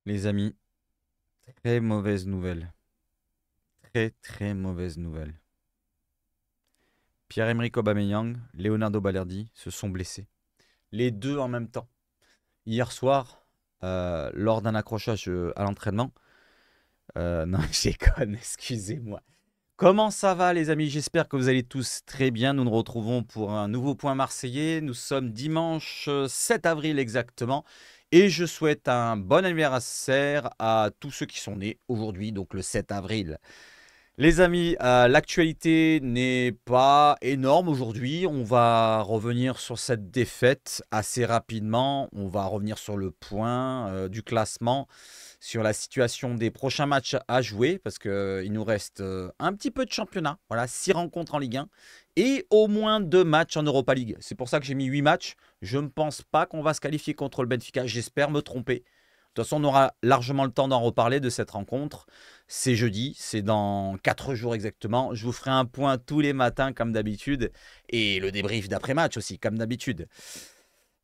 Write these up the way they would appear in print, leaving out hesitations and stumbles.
Les amis, très mauvaise nouvelle. Très très mauvaise nouvelle. Pierre-Emerick Aubameyang, Leonardo Balerdi se sont blessés. Les deux en même temps. Hier soir, lors d'un accrochage à l'entraînement. Non, je déconne, excusez-moi. Comment ça va les amis? J'espère que vous allez tous très bien. Nous nous retrouvons pour un nouveau point marseillais. Nous sommes dimanche 7 avril exactement. Et je souhaite un bon anniversaire à tous ceux qui sont nés aujourd'hui, donc le 7 avril. Les amis, l'actualité n'est pas énorme aujourd'hui. On va revenir sur cette défaite assez rapidement. On va revenir sur le point du classement, sur la situation des prochains matchs à jouer, parce qu'il nous reste un petit peu de championnat. Voilà, 6 rencontres en Ligue 1 et au moins 2 matchs en Europa League. C'est pour ça que j'ai mis 8 matchs. Je ne pense pas qu'on va se qualifier contre le Benfica. J'espère me tromper. De toute façon, on aura largement le temps d'en reparler de cette rencontre. C'est jeudi, c'est dans 4 jours exactement. Je vous ferai un point tous les matins comme d'habitude et le débrief d'après-match aussi comme d'habitude.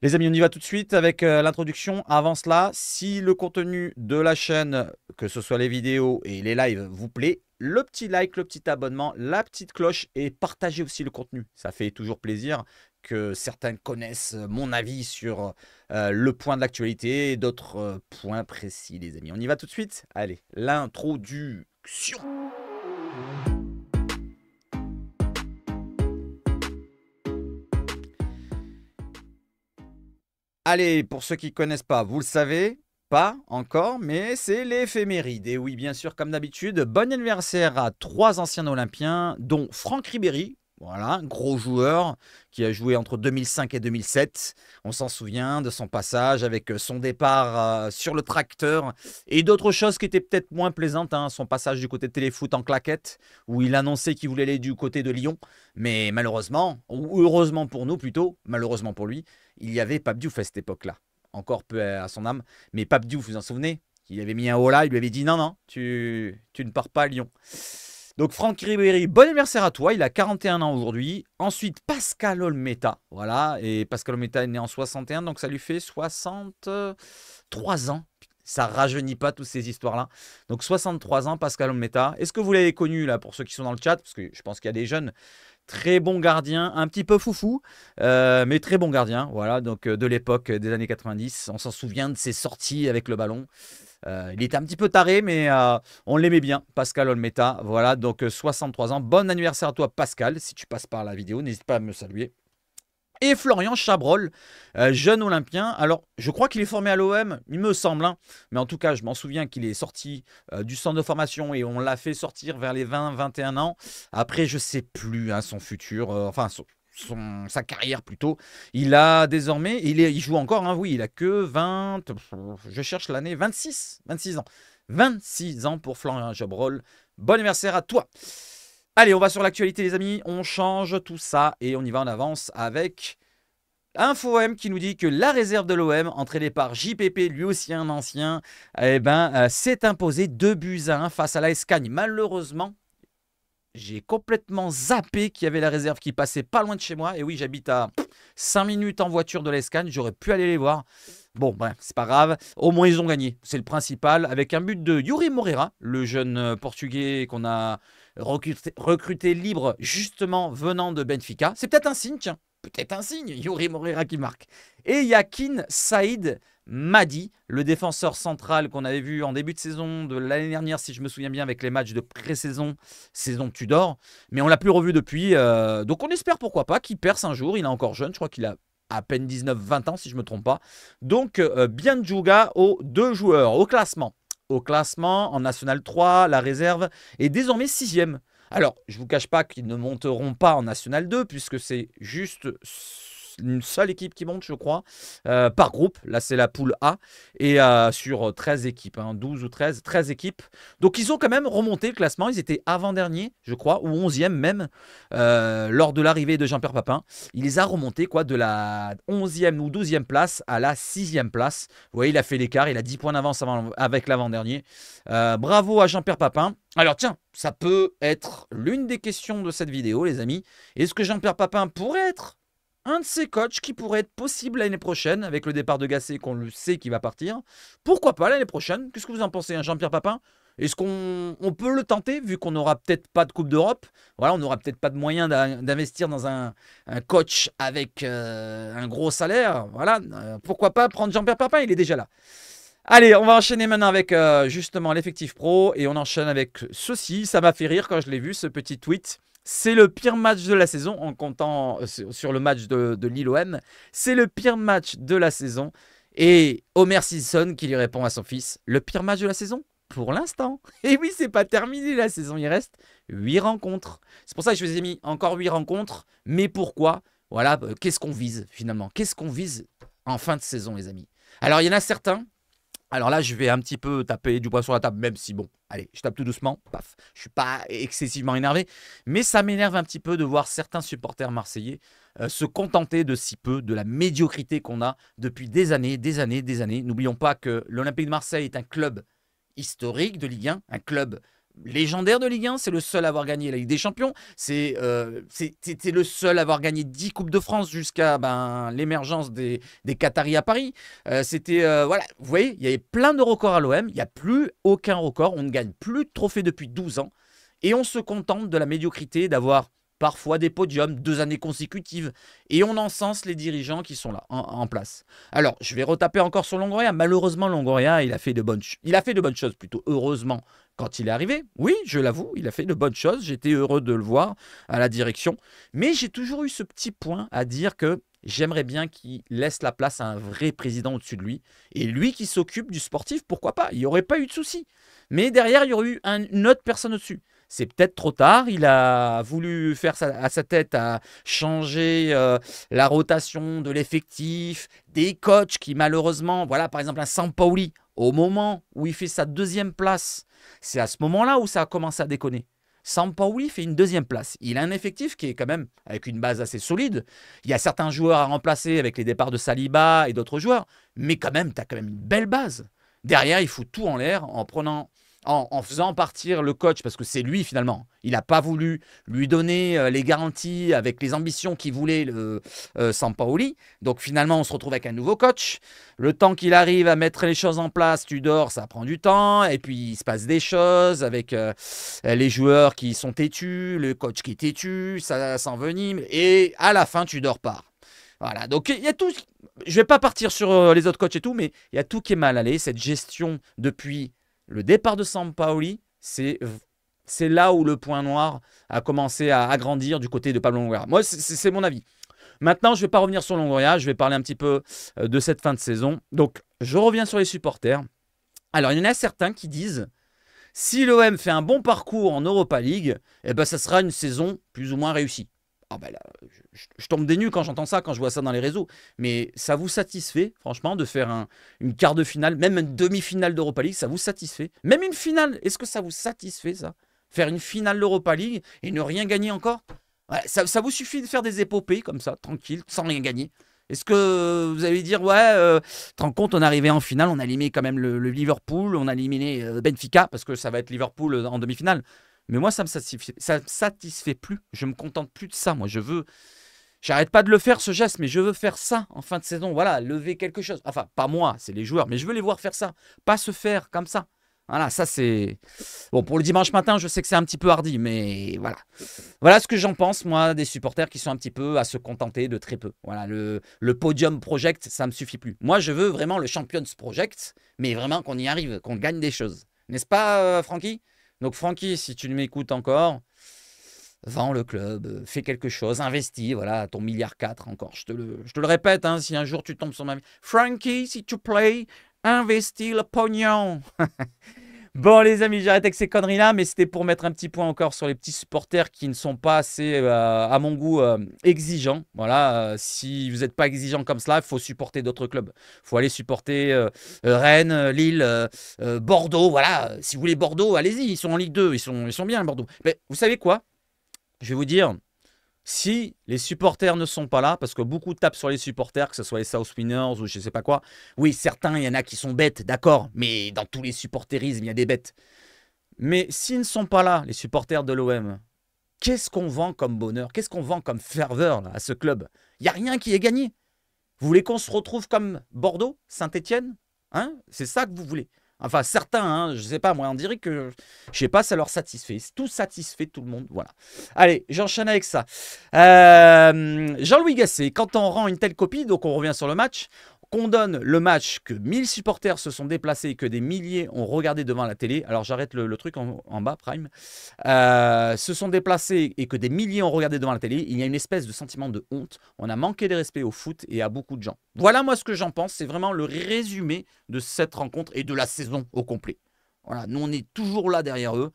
Les amis, on y va tout de suite avec l'introduction. Avant cela, si le contenu de la chaîne, que ce soit les vidéos et les lives, vous plaît, le petit like, le petit abonnement, la petite cloche et partagez aussi le contenu. Ça fait toujours plaisir que certains connaissent mon avis sur le point de l'actualité et d'autres points précis, les amis. On y va tout de suite. Allez, l'introduction. Allez, pour ceux qui ne connaissent pas, vous le savez, pas encore, mais c'est l'éphéméride. Et oui, bien sûr, comme d'habitude, bon anniversaire à 3 anciens Olympiens, dont Franck Ribéry. Voilà, un gros joueur qui a joué entre 2005 et 2007. On s'en souvient de son passage avec son départ sur le tracteur et d'autres choses qui étaient peut-être moins plaisantes. Hein, son passage du côté de Téléfoot en claquette, où il annonçait qu'il voulait aller du côté de Lyon. Mais malheureusement, ou heureusement pour nous plutôt, malheureusement pour lui, il y avait Pape Diouf à cette époque-là. Encore peu à son âme. Mais Pape Diouf, vous vous en souvenez? Il avait mis un holà, il lui avait dit non, non, tu ne pars pas à Lyon. Donc Franck Ribéry, bon anniversaire à toi, il a 41 ans aujourd'hui. Ensuite Pascal Olmeta, voilà, et Pascal Olmeta est né en 61, donc ça lui fait 63 ans. Ça rajeunit pas toutes ces histoires-là. Donc 63 ans, Pascal Olmeta. Est-ce que vous l'avez connu là pour ceux qui sont dans le chat? Parce que je pense qu'il y a des jeunes. Très bon gardien, un petit peu foufou, mais très bon gardien. Voilà, donc de l'époque des années 90. On s'en souvient de ses sorties avec le ballon. Il était un petit peu taré, mais on l'aimait bien, Pascal Olmeta. Voilà, donc 63 ans. Bon anniversaire à toi, Pascal. Si tu passes par la vidéo, n'hésite pas à me saluer. Et Florian Chabrol, jeune Olympien. Alors, je crois qu'il est formé à l'OM, il me semble. Hein, mais en tout cas, je m'en souviens qu'il est sorti du centre de formation et on l'a fait sortir vers les 20-21 ans. Après, je ne sais plus hein, son futur, sa carrière plutôt. Il a désormais, il joue encore, hein, oui, il a que 20, je cherche l'année, 26 ans. 26 ans pour Florian Chabrol. Bon anniversaire à toi. Allez, on va sur l'actualité les amis, on change tout ça et on y va en avance avec InfoM qui nous dit que la réserve de l'OM, entraînée par JPP, lui aussi un ancien, s'est imposée 2-1 face à la Escagne. Malheureusement, j'ai complètement zappé qu'il y avait la réserve qui passait pas loin de chez moi. Et oui, j'habite à 5 minutes en voiture de l'Escagne, j'aurais pu aller les voir. Bon, bref, c'est pas grave. Au moins, ils ont gagné. C'est le principal. Avec un but de Yuri Moreira, le jeune Portugais qu'on a recruté libre, justement venant de Benfica. C'est peut-être un signe, tiens. Peut-être un signe. Yuri Moreira qui marque. Et Yakin Saïd Madi, le défenseur central qu'on avait vu en début de saison de l'année dernière, si je me souviens bien, avec les matchs de pré-saison, saison Tudor. Mais on ne l'a plus revu depuis. Donc on espère pourquoi pas qu'il perce un jour. Il est encore jeune. Je crois qu'il a à peine 19-20 ans si je ne me trompe pas. Donc bien Djouga aux 2 joueurs au classement. Au classement, en National 3, la réserve est désormais 6e. Alors, je ne vous cache pas qu'ils ne monteront pas en National 2 puisque c'est juste une seule équipe qui monte, je crois, par groupe. Là, c'est la poule A. Et sur 13 équipes, hein, 12 ou 13 équipes. Donc, ils ont quand même remonté le classement. Ils étaient avant-dernier, je crois, ou 11e même, lors de l'arrivée de Jean-Pierre Papin. Il les a remontés quoi, de la 11e ou 12e place à la 6e place. Vous voyez, il a fait l'écart. Il a 10 points d'avance avec l'avant-dernier. Bravo à Jean-Pierre Papin. Alors, tiens, ça peut être l'une des questions de cette vidéo, les amis. Est-ce que Jean-Pierre Papin pourrait être un de ces coachs qui pourrait être possible l'année prochaine, avec le départ de Gasset, qu'on le sait qu'il va partir. Pourquoi pas l'année prochaine? Qu'est-ce que vous en pensez, hein, Jean-Pierre Papin? Est-ce qu'on peut le tenter, vu qu'on n'aura peut-être pas de Coupe d'Europe? Voilà, on n'aura peut-être pas de moyens d'investir dans un coach avec un gros salaire. Voilà, pourquoi pas prendre Jean-Pierre Papin? Il est déjà là. Allez, on va enchaîner maintenant avec justement l'effectif pro et on enchaîne avec ceci. Ça m'a fait rire quand je l'ai vu, ce petit tweet. C'est le pire match de la saison en comptant sur le match de Lille-OM. C'est le pire match de la saison. Et Homer Simpson qui lui répond à son fils, le pire match de la saison pour l'instant. Et oui, c'est pas terminé la saison, il reste 8 rencontres. C'est pour ça que je vous ai mis encore 8 rencontres. Mais pourquoi? Voilà, qu'est-ce qu'on vise finalement? Qu'est-ce qu'on vise en fin de saison, les amis? Alors, il y en a certains. Alors là, je vais un petit peu taper du poing sur la table, même si, bon, allez, je tape tout doucement, paf. Je ne suis pas excessivement énervé, mais ça m'énerve un petit peu de voir certains supporters marseillais se contenter de si peu, de la médiocrité qu'on a depuis des années, des années, des années. N'oublions pas que l'Olympique de Marseille est un club historique de Ligue 1, un club légendaire de Ligue 1, c'est le seul à avoir gagné la Ligue des Champions, c'était le seul à avoir gagné 10 Coupes de France jusqu'à l'émergence des Qataris à Paris. Voilà, vous voyez, il y avait plein de records à l'OM, il n'y a plus aucun record, on ne gagne plus de trophées depuis 12 ans, et on se contente de la médiocrité d'avoir parfois des podiums, 2 années consécutives, et on encense les dirigeants qui sont là, en place. Alors, je vais retaper encore sur Longoria. Malheureusement, Longoria, il a fait de bonnes choses, plutôt heureusement, quand il est arrivé. Oui, je l'avoue, il a fait de bonnes choses. J'étais heureux de le voir à la direction. Mais j'ai toujours eu ce petit point à dire que j'aimerais bien qu'il laisse la place à un vrai président au-dessus de lui. Et lui qui s'occupe du sportif, pourquoi pas? Il n'y aurait pas eu de souci. Mais derrière, il y aurait eu une autre personne au-dessus. C'est peut-être trop tard. Il a voulu faire à sa tête à changer la rotation de l'effectif, des coachs qui malheureusement, voilà, par exemple un Sampaoli, au moment où il fait sa 2e place, c'est à ce moment-là où ça a commencé à déconner. Sampaoli fait une 2e place. Il a un effectif qui est quand même avec une base assez solide. Il y a certains joueurs à remplacer avec les départs de Saliba et d'autres joueurs, mais quand même, tu as quand même une belle base. Derrière, il faut tout en l'air en faisant partir le coach, parce que c'est lui finalement. Il n'a pas voulu lui donner les garanties avec les ambitions qu'il voulait Sampaoli. Donc finalement, on se retrouve avec un nouveau coach. Le temps qu'il arrive à mettre les choses en place, Tudor, ça prend du temps. Et puis il se passe des choses avec les joueurs qui sont têtus, le coach qui est têtu, ça s'envenime. Et à la fin, Tudor part. Voilà, donc il y a tout. Je ne vais pas partir sur les autres coachs et tout, mais il y a tout qui est mal allé. Cette gestion depuis le départ de Sampaoli, c'est là où le point noir a commencé à grandir du côté de Pablo Longoria. Moi, c'est mon avis. Maintenant, je ne vais pas revenir sur Longoria, je vais parler un petit peu de cette fin de saison. Donc, je reviens sur les supporters. Alors, il y en a certains qui disent, si l'OM fait un bon parcours en Europa League, eh ben, ça sera une saison plus ou moins réussie. Ah ben là, je tombe des nues quand j'entends ça, quand je vois ça dans les réseaux. Mais ça vous satisfait, franchement, de faire une quart de finale, même une demi-finale d'Europa League, ça vous satisfait? Même une finale, est-ce que ça vous satisfait, ça? Faire une finale d'Europa League et ne rien gagner encore? Ouais, ça vous suffit de faire des épopées comme ça, tranquille, sans rien gagner? Est-ce que vous allez dire, ouais, tu te rends compte, on est arrivé en finale, on a éliminé quand même le Liverpool, on a éliminé Benfica, parce que ça va être Liverpool en demi-finale. Mais moi, ça me satisfait plus. Je me contente plus de ça. Moi, j'arrête pas de le faire, ce geste, mais je veux faire ça en fin de saison. Voilà, lever quelque chose. Enfin, pas moi, c'est les joueurs, mais je veux les voir faire ça. Pas se faire comme ça. Voilà, ça c'est... Bon, pour le dimanche matin, je sais que c'est un petit peu hardi, mais voilà. Voilà ce que j'en pense, moi, des supporters qui sont un petit peu à se contenter de très peu. Voilà, le podium project, ça me suffit plus. Moi, je veux vraiment le Champions Project, mais vraiment qu'on y arrive, qu'on gagne des choses. N'est-ce pas, Francky? Donc, Francky, si tu m'écoutes encore, vends le club, fais quelque chose, investis, voilà, ton 1,4 milliard encore. Je te le répète, hein, si un jour tu tombes sur ma vie. Francky, si tu play, investis le pognon. Bon, les amis, j'arrête avec ces conneries-là, mais c'était pour mettre un petit point encore sur les petits supporters qui ne sont pas assez, à mon goût, exigeants. Voilà, si vous n'êtes pas exigeant comme cela, il faut supporter d'autres clubs. Il faut aller supporter Rennes, Lille, Bordeaux. Voilà, si vous voulez Bordeaux, allez-y, ils sont en Ligue 2, ils sont bien, Bordeaux. Mais vous savez quoi? Je vais vous dire, si les supporters ne sont pas là, parce que beaucoup tapent sur les supporters, que ce soit les South Winners ou je ne sais pas quoi. Oui, certains, il y en a qui sont bêtes, d'accord, mais dans tous les supporterismes, il y a des bêtes. Mais s'ils ne sont pas là, les supporters de l'OM, qu'est-ce qu'on vend comme bonheur? Qu'est-ce qu'on vend comme ferveur là, à ce club? Il n'y a rien qui est gagné. Vous voulez qu'on se retrouve comme Bordeaux, Saint-Étienne? Hein? C'est ça que vous voulez? Enfin, certains, hein, je ne sais pas, moi, on dirait que, je sais pas, ça leur satisfait. Tout satisfait tout le monde, voilà. Allez, j'enchaîne avec ça. Jean-Louis Gasset, quand on rend une telle copie, donc on revient sur le match, qu'on donne le match que 1000 supporters se sont déplacés et que des milliers ont regardé devant la télé. Alors j'arrête le truc en bas, Prime. Se sont déplacés et que des milliers ont regardé devant la télé. Il y a une espèce de sentiment de honte. On a manqué de respect au foot et à beaucoup de gens. Voilà moi ce que j'en pense. C'est vraiment le résumé de cette rencontre et de la saison au complet. Voilà, nous on est toujours là derrière eux.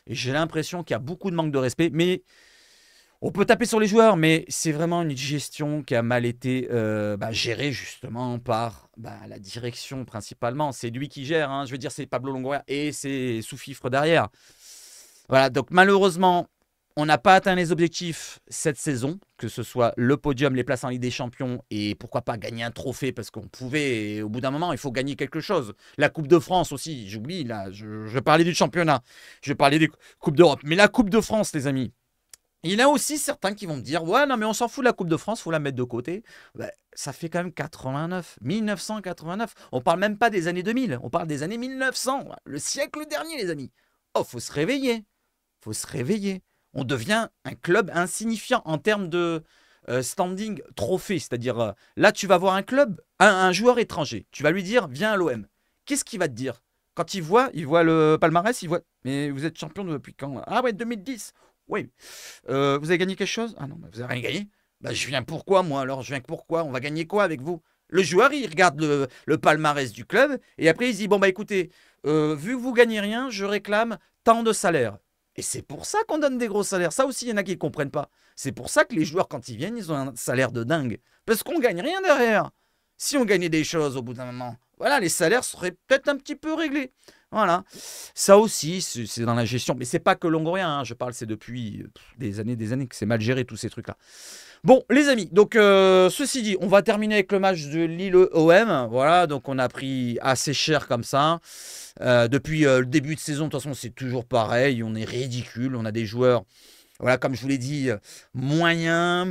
Et j'ai l'impression qu'il y a beaucoup de manque de respect. Mais on peut taper sur les joueurs, mais c'est vraiment une gestion qui a mal été gérée justement par la direction principalement. C'est lui qui gère, hein. Je veux dire, c'est Pablo Longoria et c'est sous-fifre derrière. Voilà, donc malheureusement, on n'a pas atteint les objectifs cette saison, que ce soit le podium, les places en Ligue des Champions et pourquoi pas gagner un trophée parce qu'on pouvait, et au bout d'un moment, il faut gagner quelque chose. La Coupe de France aussi, j'oublie, là, je parlais du championnat, je parlais des Coupes d'Europe, mais la Coupe de France, les amis. Il y en a aussi certains qui vont me dire « Ouais, non, mais on s'en fout de la Coupe de France, il faut la mettre de côté. » Ça fait quand même 1989. On parle même pas des années 2000, on parle des années 1900, le siècle dernier, les amis. Oh, faut se réveiller. Faut se réveiller. On devient un club insignifiant en termes de standing trophée. C'est-à-dire, là, tu vas voir un club, un joueur étranger. Tu vas lui dire « Viens à l'OM. » Qu'est-ce qu'il va te dire? Quand il voit le palmarès, il voit « Mais vous êtes champion depuis quand? » Ah ouais, 2010. Oui. Vous avez gagné quelque chose? Ah non, vous n'avez rien gagné. Je viens pourquoi, moi, alors? Je viens pourquoi? On va gagner quoi avec vous? Le joueur, il regarde le palmarès du club et après, il se dit, bon, écoutez, vu que vous gagnez rien, je réclame tant de salaire. Et c'est pour ça qu'on donne des gros salaires. Ça aussi, il y en a qui ne comprennent pas. C'est pour ça que les joueurs, quand ils viennent, ils ont un salaire de dingue. Parce qu'on ne gagne rien derrière. Si on gagnait des choses au bout d'un moment, voilà, les salaires seraient peut-être un petit peu réglés. Voilà. Ça aussi, c'est dans la gestion. Mais c'est pas que Longoria, hein. Je parle, c'est depuis des années que c'est mal géré, tous ces trucs-là. Bon, les amis, donc ceci dit, on va terminer avec le match de Lille-OM. Voilà, donc on a pris assez cher comme ça. Depuis le début de saison, de toute façon, c'est toujours pareil. On est ridicule. On a des joueurs, voilà, comme je vous l'ai dit, moyens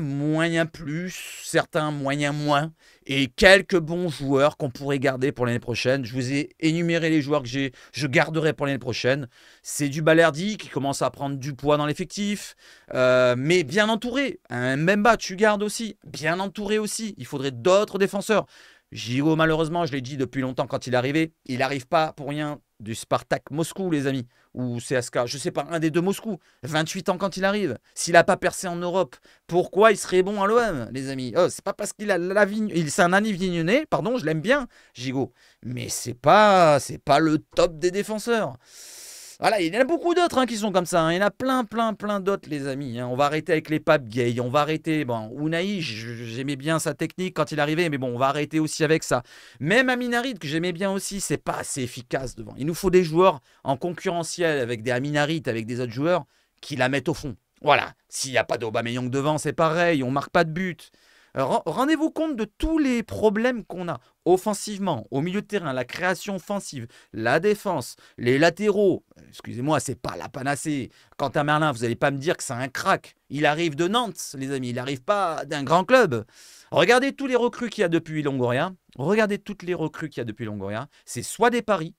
plus, certains moyens moins, et quelques bons joueurs qu'on pourrait garder pour l'année prochaine. Je vous ai énuméré les joueurs que je garderai pour l'année prochaine. C'est du Balerdi qui commence à prendre du poids dans l'effectif, mais bien entouré. Un Mbemba, tu gardes aussi, bien entouré aussi. Il faudrait d'autres défenseurs. Giroud, malheureusement, je l'ai dit depuis longtemps quand il est arrivé, il n'arrive pas pour rien du Spartak Moscou, les amis, ou CSKA, je sais pas, un des deux Moscou. 28 ans quand il arrive. S'il n'a pas percé en Europe, pourquoi il serait bon à l'OM, les amis? Oh, c'est pas parce qu'il a la vigne, c'est un Avignonnais, pardon, je l'aime bien, Gigot, mais c'est pas le top des défenseurs. Voilà, il y en a beaucoup d'autres qui sont comme ça. Hein. Il y en a plein d'autres, les amis. Hein. On va arrêter avec les Pape Gay. On va arrêter. Bon, Unai, j'aimais bien sa technique quand il arrivait, mais bon, on va arrêter aussi avec ça. Même Aminarit, que j'aimais bien aussi, c'est pas assez efficace devant. Il nous faut des joueurs en concurrentiel avec des Aminarit, avec des autres joueurs qui la mettent au fond. Voilà. S'il n'y a pas d'Aubameyang devant, c'est pareil. On marque pas de but. Rendez-vous compte de tous les problèmes qu'on a offensivement, au milieu de terrain, la création offensive, la défense, les latéraux. Excusez-moi, c'est pas la panacée. Quentin Merlin, vous n'allez pas me dire que c'est un crack. Il arrive de Nantes, les amis. Il n'arrive pas d'un grand club. Regardez tous les recrues qu'il y a depuis Longoria. Regardez toutes les recrues qu'il y a depuis Longoria. C'est soit des paris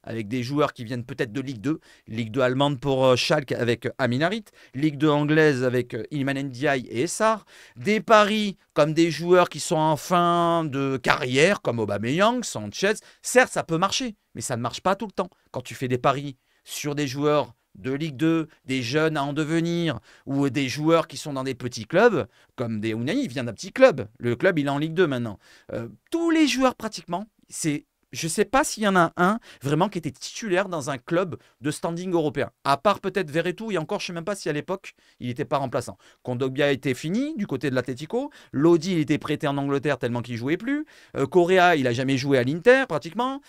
avec des joueurs qui viennent peut-être de Ligue 2 allemande pour Schalke avec Aminarit, Ligue 2 anglaise avec Iliman Ndiaye et Essar, des paris comme des joueurs qui sont en fin de carrière comme Aubameyang, Sanchez. Certes, ça peut marcher, mais ça ne marche pas tout le temps. Quand tu fais des paris sur des joueurs de Ligue 2, des jeunes à en devenir, ou des joueurs qui sont dans des petits clubs, comme des Unai, il vient d'un petit club. Le club, il est en Ligue 2 maintenant. Tous les joueurs pratiquement, je ne sais pas s'il y en a un vraiment qui était titulaire dans un club de standing européen. À part peut-être Verretou, et encore je ne sais même pas si à l'époque il n'était pas remplaçant. Kondogbia était fini du côté de l'Atlético. Lodi il était prêté en Angleterre tellement qu'il ne jouait plus. Correa il n'a jamais joué à l'Inter pratiquement.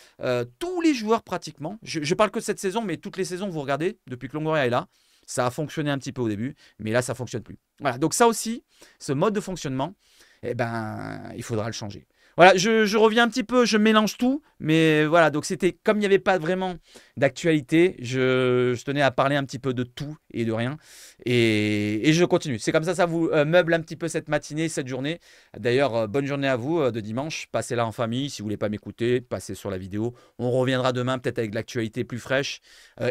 Tous les joueurs pratiquement. Je parle que de cette saison, mais toutes les saisons vous regardez, depuis que Longoria est là. Ça a fonctionné un petit peu au début, mais là ça ne fonctionne plus. Voilà, donc ça aussi, ce mode de fonctionnement, il faudra le changer. Voilà, je reviens un petit peu, je mélange tout, mais voilà, donc c'était comme il n'y avait pas vraiment d'actualité. Je tenais à parler un petit peu de tout et de rien. Et je continue. C'est comme ça vous meuble un petit peu cette matinée, cette journée. D'ailleurs, bonne journée à vous de dimanche. Passez-la en famille. Si vous voulez pas m'écouter, passez sur la vidéo. On reviendra demain peut-être avec de l'actualité plus fraîche.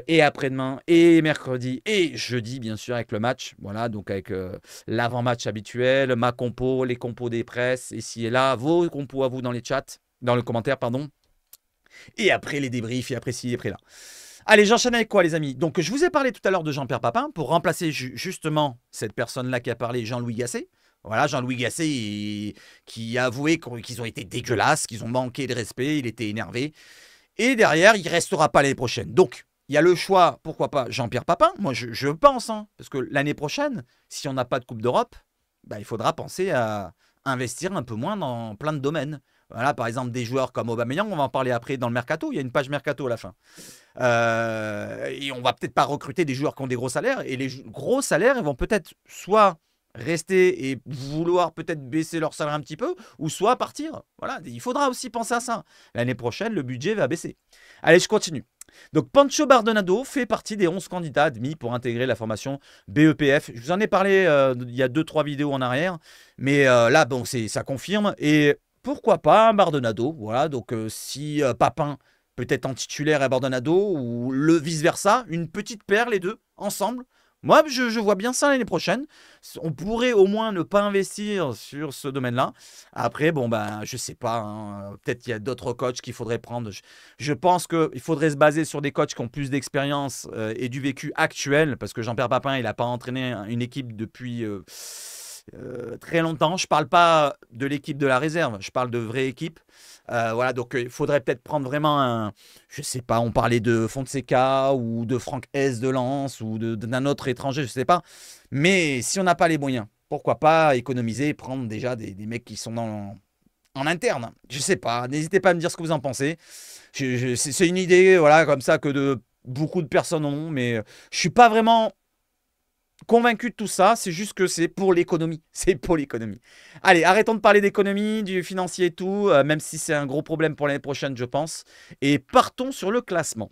Et après-demain, et mercredi, et jeudi, bien sûr, avec le match. Voilà, donc avec l'avant-match habituel, ma compo, les compos des presses, ici et là, vos compos à vous dans les chats, dans le commentaire, pardon. Et après les débriefs, et après ci, et après là. Allez, j'enchaîne avec quoi, les amis? Donc, je vous ai parlé tout à l'heure de Jean-Pierre Papin pour remplacer justement cette personne-là qui a parlé, Jean-Louis Gasset. Voilà, Jean-Louis Gasset qui a avoué qu'ils ont été dégueulasses, qu'ils ont manqué de respect, il était énervé. Et derrière, il ne restera pas l'année prochaine. Donc, il y a le choix, pourquoi pas, Jean-Pierre Papin. Moi, je pense, hein, parce que l'année prochaine, si on n'a pas de Coupe d'Europe, bah, il faudra penser à investir un peu moins dans plein de domaines. Voilà, par exemple, des joueurs comme Aubameyang, on va en parler après dans le Mercato. Il y a une page Mercato à la fin. Et on va peut-être pas recruter des joueurs qui ont des gros salaires. Et les gros salaires, ils vont peut-être soit rester et vouloir peut-être baisser leur salaire un petit peu, ou soit partir. Voilà, il faudra aussi penser à ça. L'année prochaine, le budget va baisser. Allez, je continue. Donc, Pancho Bardonado fait partie des 11 candidats admis pour intégrer la formation BEPF. Je vous en ai parlé il y a 2-3 vidéos en arrière. Mais là, bon, ça confirme. Et pourquoi pas un Bardonado? Voilà, donc si Papin peut être en titulaire à Bardonado ou le vice-versa, une petite paire, les deux, ensemble. Moi, je vois bien ça l'année prochaine. On pourrait au moins ne pas investir sur ce domaine-là. Après, bon, ben, je sais pas. Hein, peut-être qu'il y a d'autres coachs qu'il faudrait prendre. Je pense qu'il faudrait se baser sur des coachs qui ont plus d'expérience et du vécu actuel. Parce que Jean-Pierre Papin, il n'a pas entraîné une équipe depuis très longtemps. Je ne parle pas de l'équipe de la réserve. Je parle de vraie équipe. Voilà, donc il faudrait peut-être prendre vraiment un, je sais pas, on parlait de Fonseca ou de Franck Hez de Lens ou d'un autre étranger, je sais pas. Mais si on n'a pas les moyens, pourquoi pas économiser et prendre déjà des mecs qui sont en interne. Je sais pas, n'hésitez pas à me dire ce que vous en pensez. C'est une idée, voilà, comme ça que beaucoup de personnes ont, mais je suis pas vraiment convaincu de tout ça, c'est juste que c'est pour l'économie. C'est pour l'économie. Allez, arrêtons de parler d'économie, du financier et tout, même si c'est un gros problème pour l'année prochaine, je pense. Et partons sur le classement.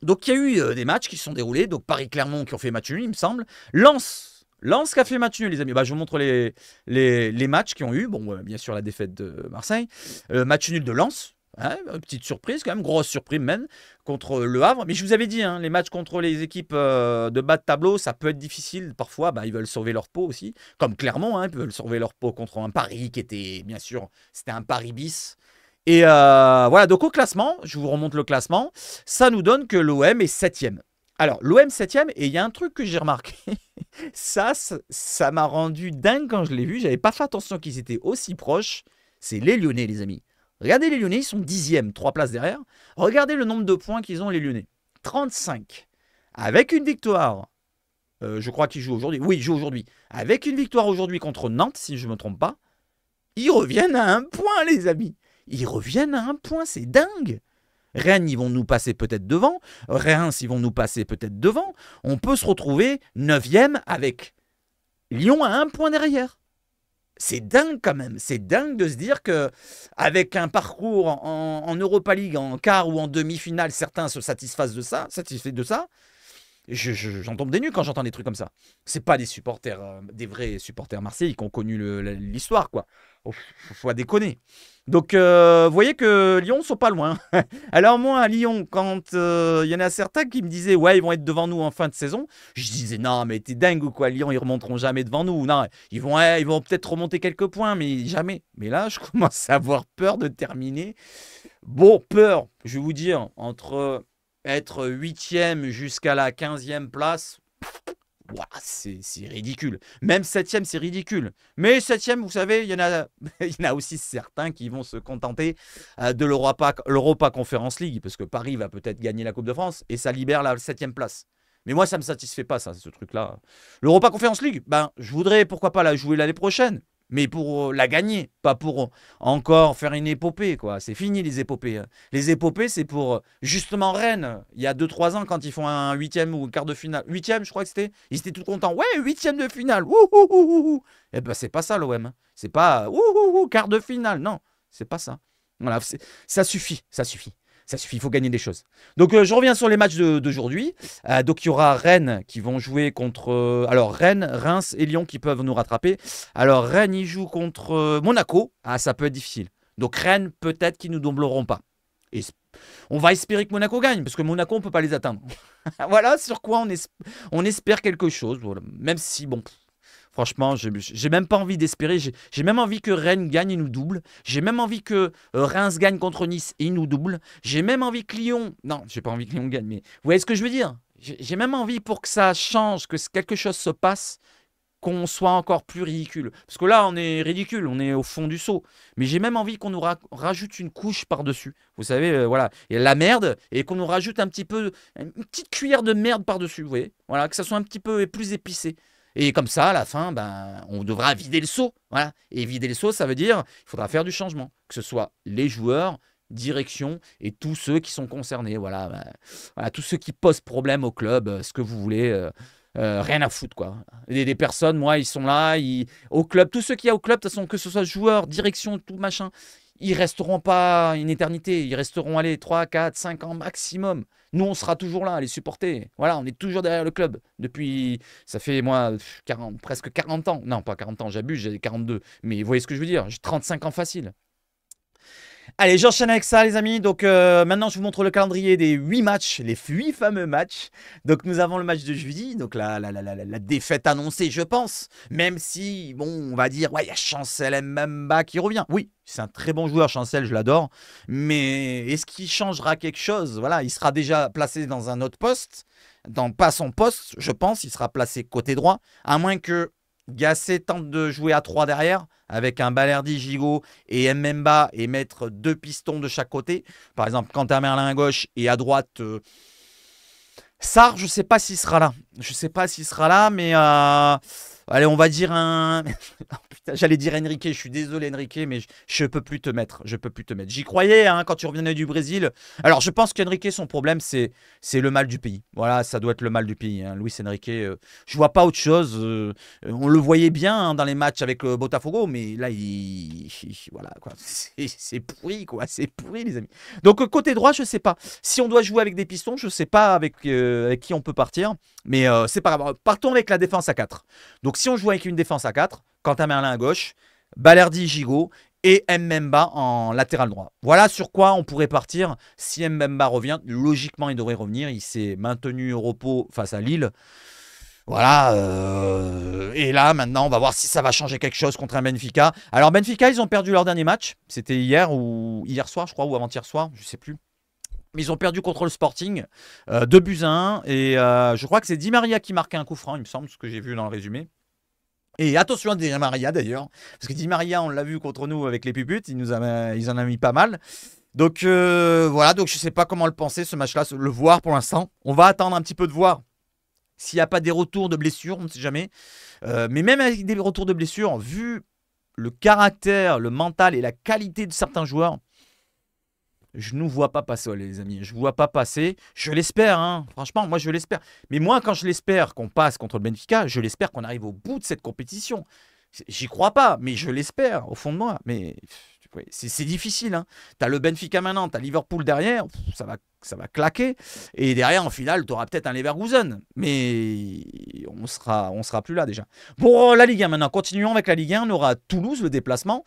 Donc, il y a eu des matchs qui se sont déroulés. Donc, Paris-Clermont qui ont fait match nul, il me semble. Lens qui a fait match nul, les amis. Bah, je vous montre les matchs qui ont eu. Bon, bien sûr, la défaite de Marseille. Match nul de Lens. Hein, petite surprise quand même, grosse surprise même, contre le Havre. Mais je vous avais dit, hein, les matchs contre les équipes de bas de tableau, ça peut être difficile. Parfois, bah, ils veulent sauver leur peau aussi. Comme Clermont, hein, ils veulent sauver leur peau contre un Paris qui était, bien sûr, c'était un Paris bis. Et voilà, donc au classement, je vous remonte le classement, ça nous donne que l'OM est 7e. Alors, l'OM 7e, et il y a un truc que j'ai remarqué, ça m'a rendu dingue quand je l'ai vu, j'avais pas fait attention qu'ils étaient aussi proches, c'est les Lyonnais, les amis. Regardez les Lyonnais, ils sont 10e, 3 places derrière. Regardez le nombre de points qu'ils ont, les Lyonnais. 35. Avec une victoire, je crois qu'ils jouent aujourd'hui. Oui, ils jouent aujourd'hui. Avec une victoire aujourd'hui contre Nantes, si je ne me trompe pas, ils reviennent à un point, les amis. Ils reviennent à un point, c'est dingue. Rennes, ils vont nous passer peut-être devant. Reims, ils vont nous passer peut-être devant. On peut se retrouver 9e avec Lyon à un point derrière. C'est dingue quand même, c'est dingue de se dire que avec un parcours en Europa League, en quart ou en demi-finale, certains se satisfassent de ça, j'en tombe des nues quand j'entends des trucs comme ça. C'est pas des supporters, des vrais supporters marseillais qui ont connu l'histoire, quoi. Faut pas déconner. Donc, vous voyez que Lyon ne sont pas loin. Alors moi, à Lyon, quand y en a certains qui me disaient « Ouais, ils vont être devant nous en fin de saison », je disais « Non, mais t'es dingue ou quoi, Lyon, ils remonteront jamais devant nous. Non, ils vont peut-être remonter quelques points, mais jamais. » Mais là, je commence à avoir peur de terminer. Bon, peur, je vais vous dire, entre être 8e jusqu'à la 15e place, ouah, c'est ridicule. Même 7e, c'est ridicule. Mais 7e, vous savez, il y en a aussi certains qui vont se contenter de l'Europa Conference League, parce que Paris va peut-être gagner la Coupe de France, et ça libère la 7e place. Mais moi, ça ne me satisfait pas, ça, ce truc-là. L'Europa Conference League, ben, je voudrais, pourquoi pas, la jouer l'année prochaine. Mais pour la gagner, pas pour encore faire une épopée, quoi. C'est fini, les épopées. Hein. Les épopées, c'est pour, justement, Rennes. Il y a 2-3 ans, quand ils font un 8e ou un quart de finale. 8e, je crois que c'était. Ils étaient tout contents. Ouais, 8e de finale. Ouh. Eh ben, c'est pas ça, l'OM. Hein. C'est pas quart de finale. Non, c'est pas ça. Voilà, ça suffit, ça suffit. Ça suffit, il faut gagner des choses. Donc, je reviens sur les matchs d'aujourd'hui. Donc, il y aura Rennes qui vont jouer contre... alors, Rennes, Reims et Lyon qui peuvent nous rattraper. Alors, Rennes, ils jouent contre Monaco. Ah, ça peut être difficile. Donc, Rennes, peut-être qu'ils ne nous doubleront pas. Et on va espérer que Monaco gagne, parce que Monaco, on ne peut pas les atteindre. Voilà sur quoi on espère quelque chose. Voilà. Même si, bon... Franchement, j'ai même pas envie d'espérer. J'ai même envie que Rennes gagne et nous double. J'ai même envie que Reims gagne contre Nice et nous double. J'ai même envie que Lyon... Non, j'ai pas envie que Lyon gagne, mais vous voyez ce que je veux dire? J'ai même envie pour que ça change, que quelque chose se passe, qu'on soit encore plus ridicule. Parce que là, on est ridicule, on est au fond du seau. Mais j'ai même envie qu'on nous rajoute une couche par-dessus. Vous savez, voilà, il y a la merde, et qu'on nous rajoute un petit peu, une petite cuillère de merde par-dessus, vous voyez? Voilà, que ça soit un petit peu plus épicé. Et comme ça, à la fin, ben, on devra vider le seau. Voilà. Et vider le seau, ça veut dire qu'il faudra faire du changement. Que ce soit les joueurs, direction et tous ceux qui sont concernés. Voilà, ben, voilà, tous ceux qui posent problème au club, ce que vous voulez. Rien à foutre, quoi. Des personnes, moi, ils sont là, au club, tous ceux qu'il y a au club, de toute façon, que ce soit joueurs, direction, tout machin, ils resteront pas une éternité, ils resteront, allez, 3, 4, 5 ans maximum. Nous, on sera toujours là, à les supporter. Voilà, on est toujours derrière le club. Depuis, ça fait, moi, presque 40 ans. Non, pas 40 ans, j'abuse, j'ai 42. Mais vous voyez ce que je veux dire? J'ai 35 ans facile. Allez, j'enchaîne avec ça, les amis. Donc, maintenant, je vous montre le calendrier des 8 matchs, les 8 fameux matchs. Donc, nous avons le match de jeudi. Donc, la défaite annoncée, je pense. Même si, bon, on va dire, ouais, il y a Chancel Mbemba qui revient. Oui, c'est un très bon joueur, Chancel, je l'adore. Mais est-ce qu'il changera quelque chose? Voilà, il sera déjà placé dans un autre poste. Pas son poste, je pense. Il sera placé côté droit. À moins que Gasset tente de jouer à 3 derrière, avec un Balerdi, Gigot et Mbemba, et mettre 2 pistons de chaque côté. Par exemple, Quentin Merlin à gauche et à droite, Sarr, je ne sais pas s'il sera là. Je ne sais pas s'il sera là, mais allez, on va dire un... Oh, putain, j'allais dire Enrique, je suis désolé Enrique, mais je peux plus te mettre. Je peux plus te mettre. J'y croyais hein, quand tu revenais du Brésil. Alors, je pense qu'Enrique, son problème, c'est le mal du pays. Voilà, ça doit être le mal du pays. Hein. Luis Enrique, je vois pas autre chose. On le voyait bien hein, dans les matchs avec Botafogo, mais là, voilà, quoi. C'est pourri, quoi. C'est pourri, les amis. Donc, côté droit, je sais pas. Si on doit jouer avec des pistons, je sais pas avec qui on peut partir. Mais c'est pas grave. Partons avec la défense à 4. Donc, si on joue avec une défense à 4, Quentin Merlin à gauche, Balerdi, Gigot et Mbemba en latéral droit. Voilà sur quoi on pourrait partir si Mbemba revient. Logiquement, il devrait revenir. Il s'est maintenu au repos face à Lille. Voilà. Et là, maintenant, on va voir si ça va changer quelque chose contre un Benfica. Alors, Benfica, ils ont perdu leur dernier match. C'était hier soir, je crois, ou avant-hier soir. Je ne sais plus. Mais ils ont perdu contre le Sporting, 2-1. Et je crois que c'est Di Maria qui marquait un coup franc, il me semble, ce que j'ai vu dans le résumé. Et attention à Di Maria d'ailleurs, parce que Di Maria, on l'a vu contre nous avec les puputes, ils en ont mis pas mal. Donc voilà, donc je ne sais pas comment le penser ce match-là, le voir pour l'instant. On va attendre un petit peu de voir s'il n'y a pas des retours de blessures, on ne sait jamais. Mais même avec des retours de blessures, vu le caractère, le mental et la qualité de certains joueurs, je ne nous vois pas passer, les amis. Je ne vois pas passer. Je l'espère, hein. Franchement, moi, je l'espère. Mais moi, quand je l'espère qu'on passe contre le Benfica, je l'espère qu'on arrive au bout de cette compétition. J'y crois pas, mais je l'espère au fond de moi. Mais c'est difficile. Hein. Tu as le Benfica maintenant, tu as Liverpool derrière. Ça va claquer. Et derrière, en finale, tu auras peut-être un Leverkusen. Mais on sera plus là déjà. Pour la Ligue 1 maintenant, continuons avec la Ligue 1. On aura Toulouse, le déplacement.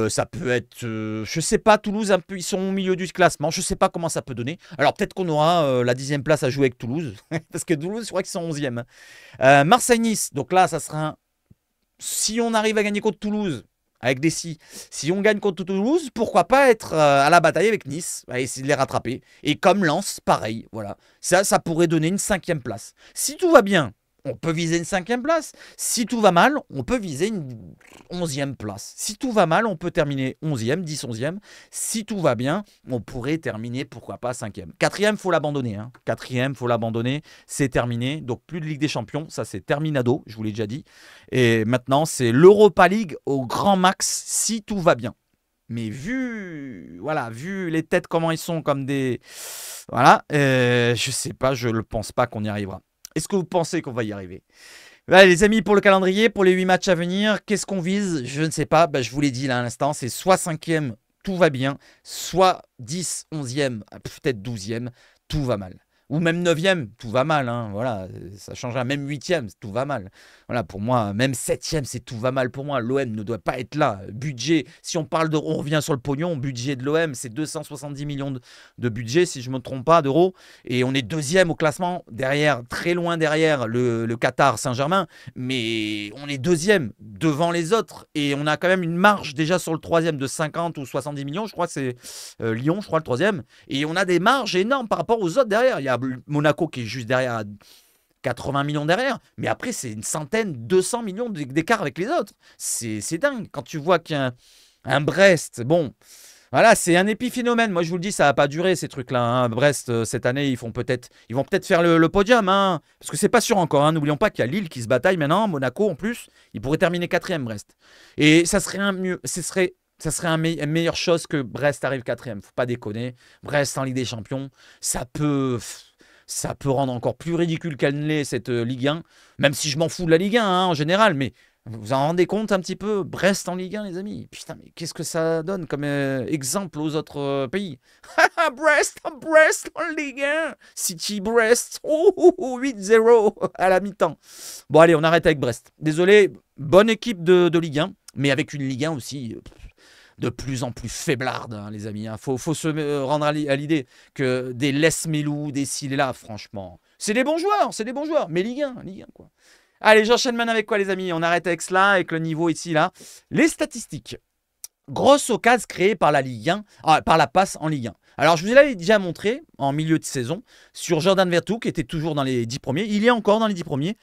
Ça peut être, je sais pas, Toulouse, un peu, ils sont au milieu du classement. Je sais pas comment ça peut donner. Alors peut-être qu'on aura la 10e place à jouer avec Toulouse. Parce que Toulouse, je crois qu'ils sont 11e. Marseille-Nice, donc là, ça sera si on arrive à gagner contre Toulouse, avec des si on gagne contre Toulouse, pourquoi pas être à la bataille avec Nice, à essayer de les rattraper. Et comme Lens, pareil, voilà. Ça pourrait donner une 5e place. Si tout va bien, on peut viser une 5e place. Si tout va mal, on peut viser une 11e place. Si tout va mal, on peut terminer 11e, 10, 11e. Si tout va bien, on pourrait terminer, pourquoi pas, 5e. 4e, il faut l'abandonner. Hein. 4e, il faut l'abandonner. C'est terminé. Donc, plus de Ligue des Champions. Ça, c'est terminado, je vous l'ai déjà dit. Et maintenant, c'est l'Europa League au grand max, si tout va bien. Mais vu les têtes, comment ils sont, comme des... Voilà, je sais pas, je ne pense pas qu'on y arrivera. Est-ce que vous pensez qu'on va y arriver? Allez, les amis, pour le calendrier, pour les 8 matchs à venir, qu'est-ce qu'on vise? Je ne sais pas. Je vous l'ai dit là à l'instant, c'est soit 5e tout va bien. Soit 10, 11e, peut-être 12e, tout va mal. Ou même 9e, tout va mal. Hein. Voilà, ça change rien. Même 8e, tout va mal. Voilà, pour moi, même 7e, c'est tout va mal pour moi. L'OM ne doit pas être là. Budget, si on parle de. On revient sur le pognon. Budget de l'OM, c'est 270 millions de budget, si je ne me trompe pas, d'euros. Et on est 2e au classement, derrière, très loin derrière le Qatar Saint-Germain. Mais on est 2e devant les autres. Et on a quand même une marge déjà sur le 3e de 50 ou 70 millions. Je crois que c'est Lyon, je crois, le 3e. Et on a des marges énormes par rapport aux autres derrière. Il y a Monaco qui est juste derrière à 80 millions derrière, mais après c'est une centaine, 200 millions d'écart avec les autres. C'est dingue. Quand tu vois qu'il y a un Brest, bon, voilà, c'est un épiphénomène. Moi je vous le dis, ça va pas durer ces trucs-là. Hein. Brest, cette année, ils vont peut-être faire le podium, hein, parce que c'est pas sûr encore. Hein. N'oublions pas qu'il y a Lille qui se bataille maintenant, Monaco en plus, il pourrait terminer 4e Brest. Et ça serait une meilleure chose que Brest arrive 4e. Faut pas déconner. Brest en Ligue des Champions, ça peut rendre encore plus ridicule qu'elle ne l'est, cette Ligue 1. Même si je m'en fous de la Ligue 1 hein, en général. Mais vous en rendez compte un petit peu? Brest en Ligue 1, les amis. Putain, mais qu'est-ce que ça donne comme exemple aux autres pays? Brest en Ligue 1. City Brest. 8-0 à la mi-temps. Bon, allez, on arrête avec Brest. Désolé, bonne équipe de Ligue 1. Mais avec une Ligue 1 aussi de plus en plus faiblarde, hein, les amis. Hein. Faut se rendre à l'idée que des Les Melou, des Silela, franchement, c'est des bons joueurs, mais Ligue 1, quoi. Allez, j'enchaîne maintenant avec quoi, les amis? On arrête avec cela, avec le niveau ici, là. Les statistiques. Grosse occasion créée par la Ligue 1, par la passe en Ligue 1. Alors, je vous l'avais déjà montré en milieu de saison sur Jordan Vertou, qui était toujours dans les 10 premiers. Il est encore dans les 10 premiers.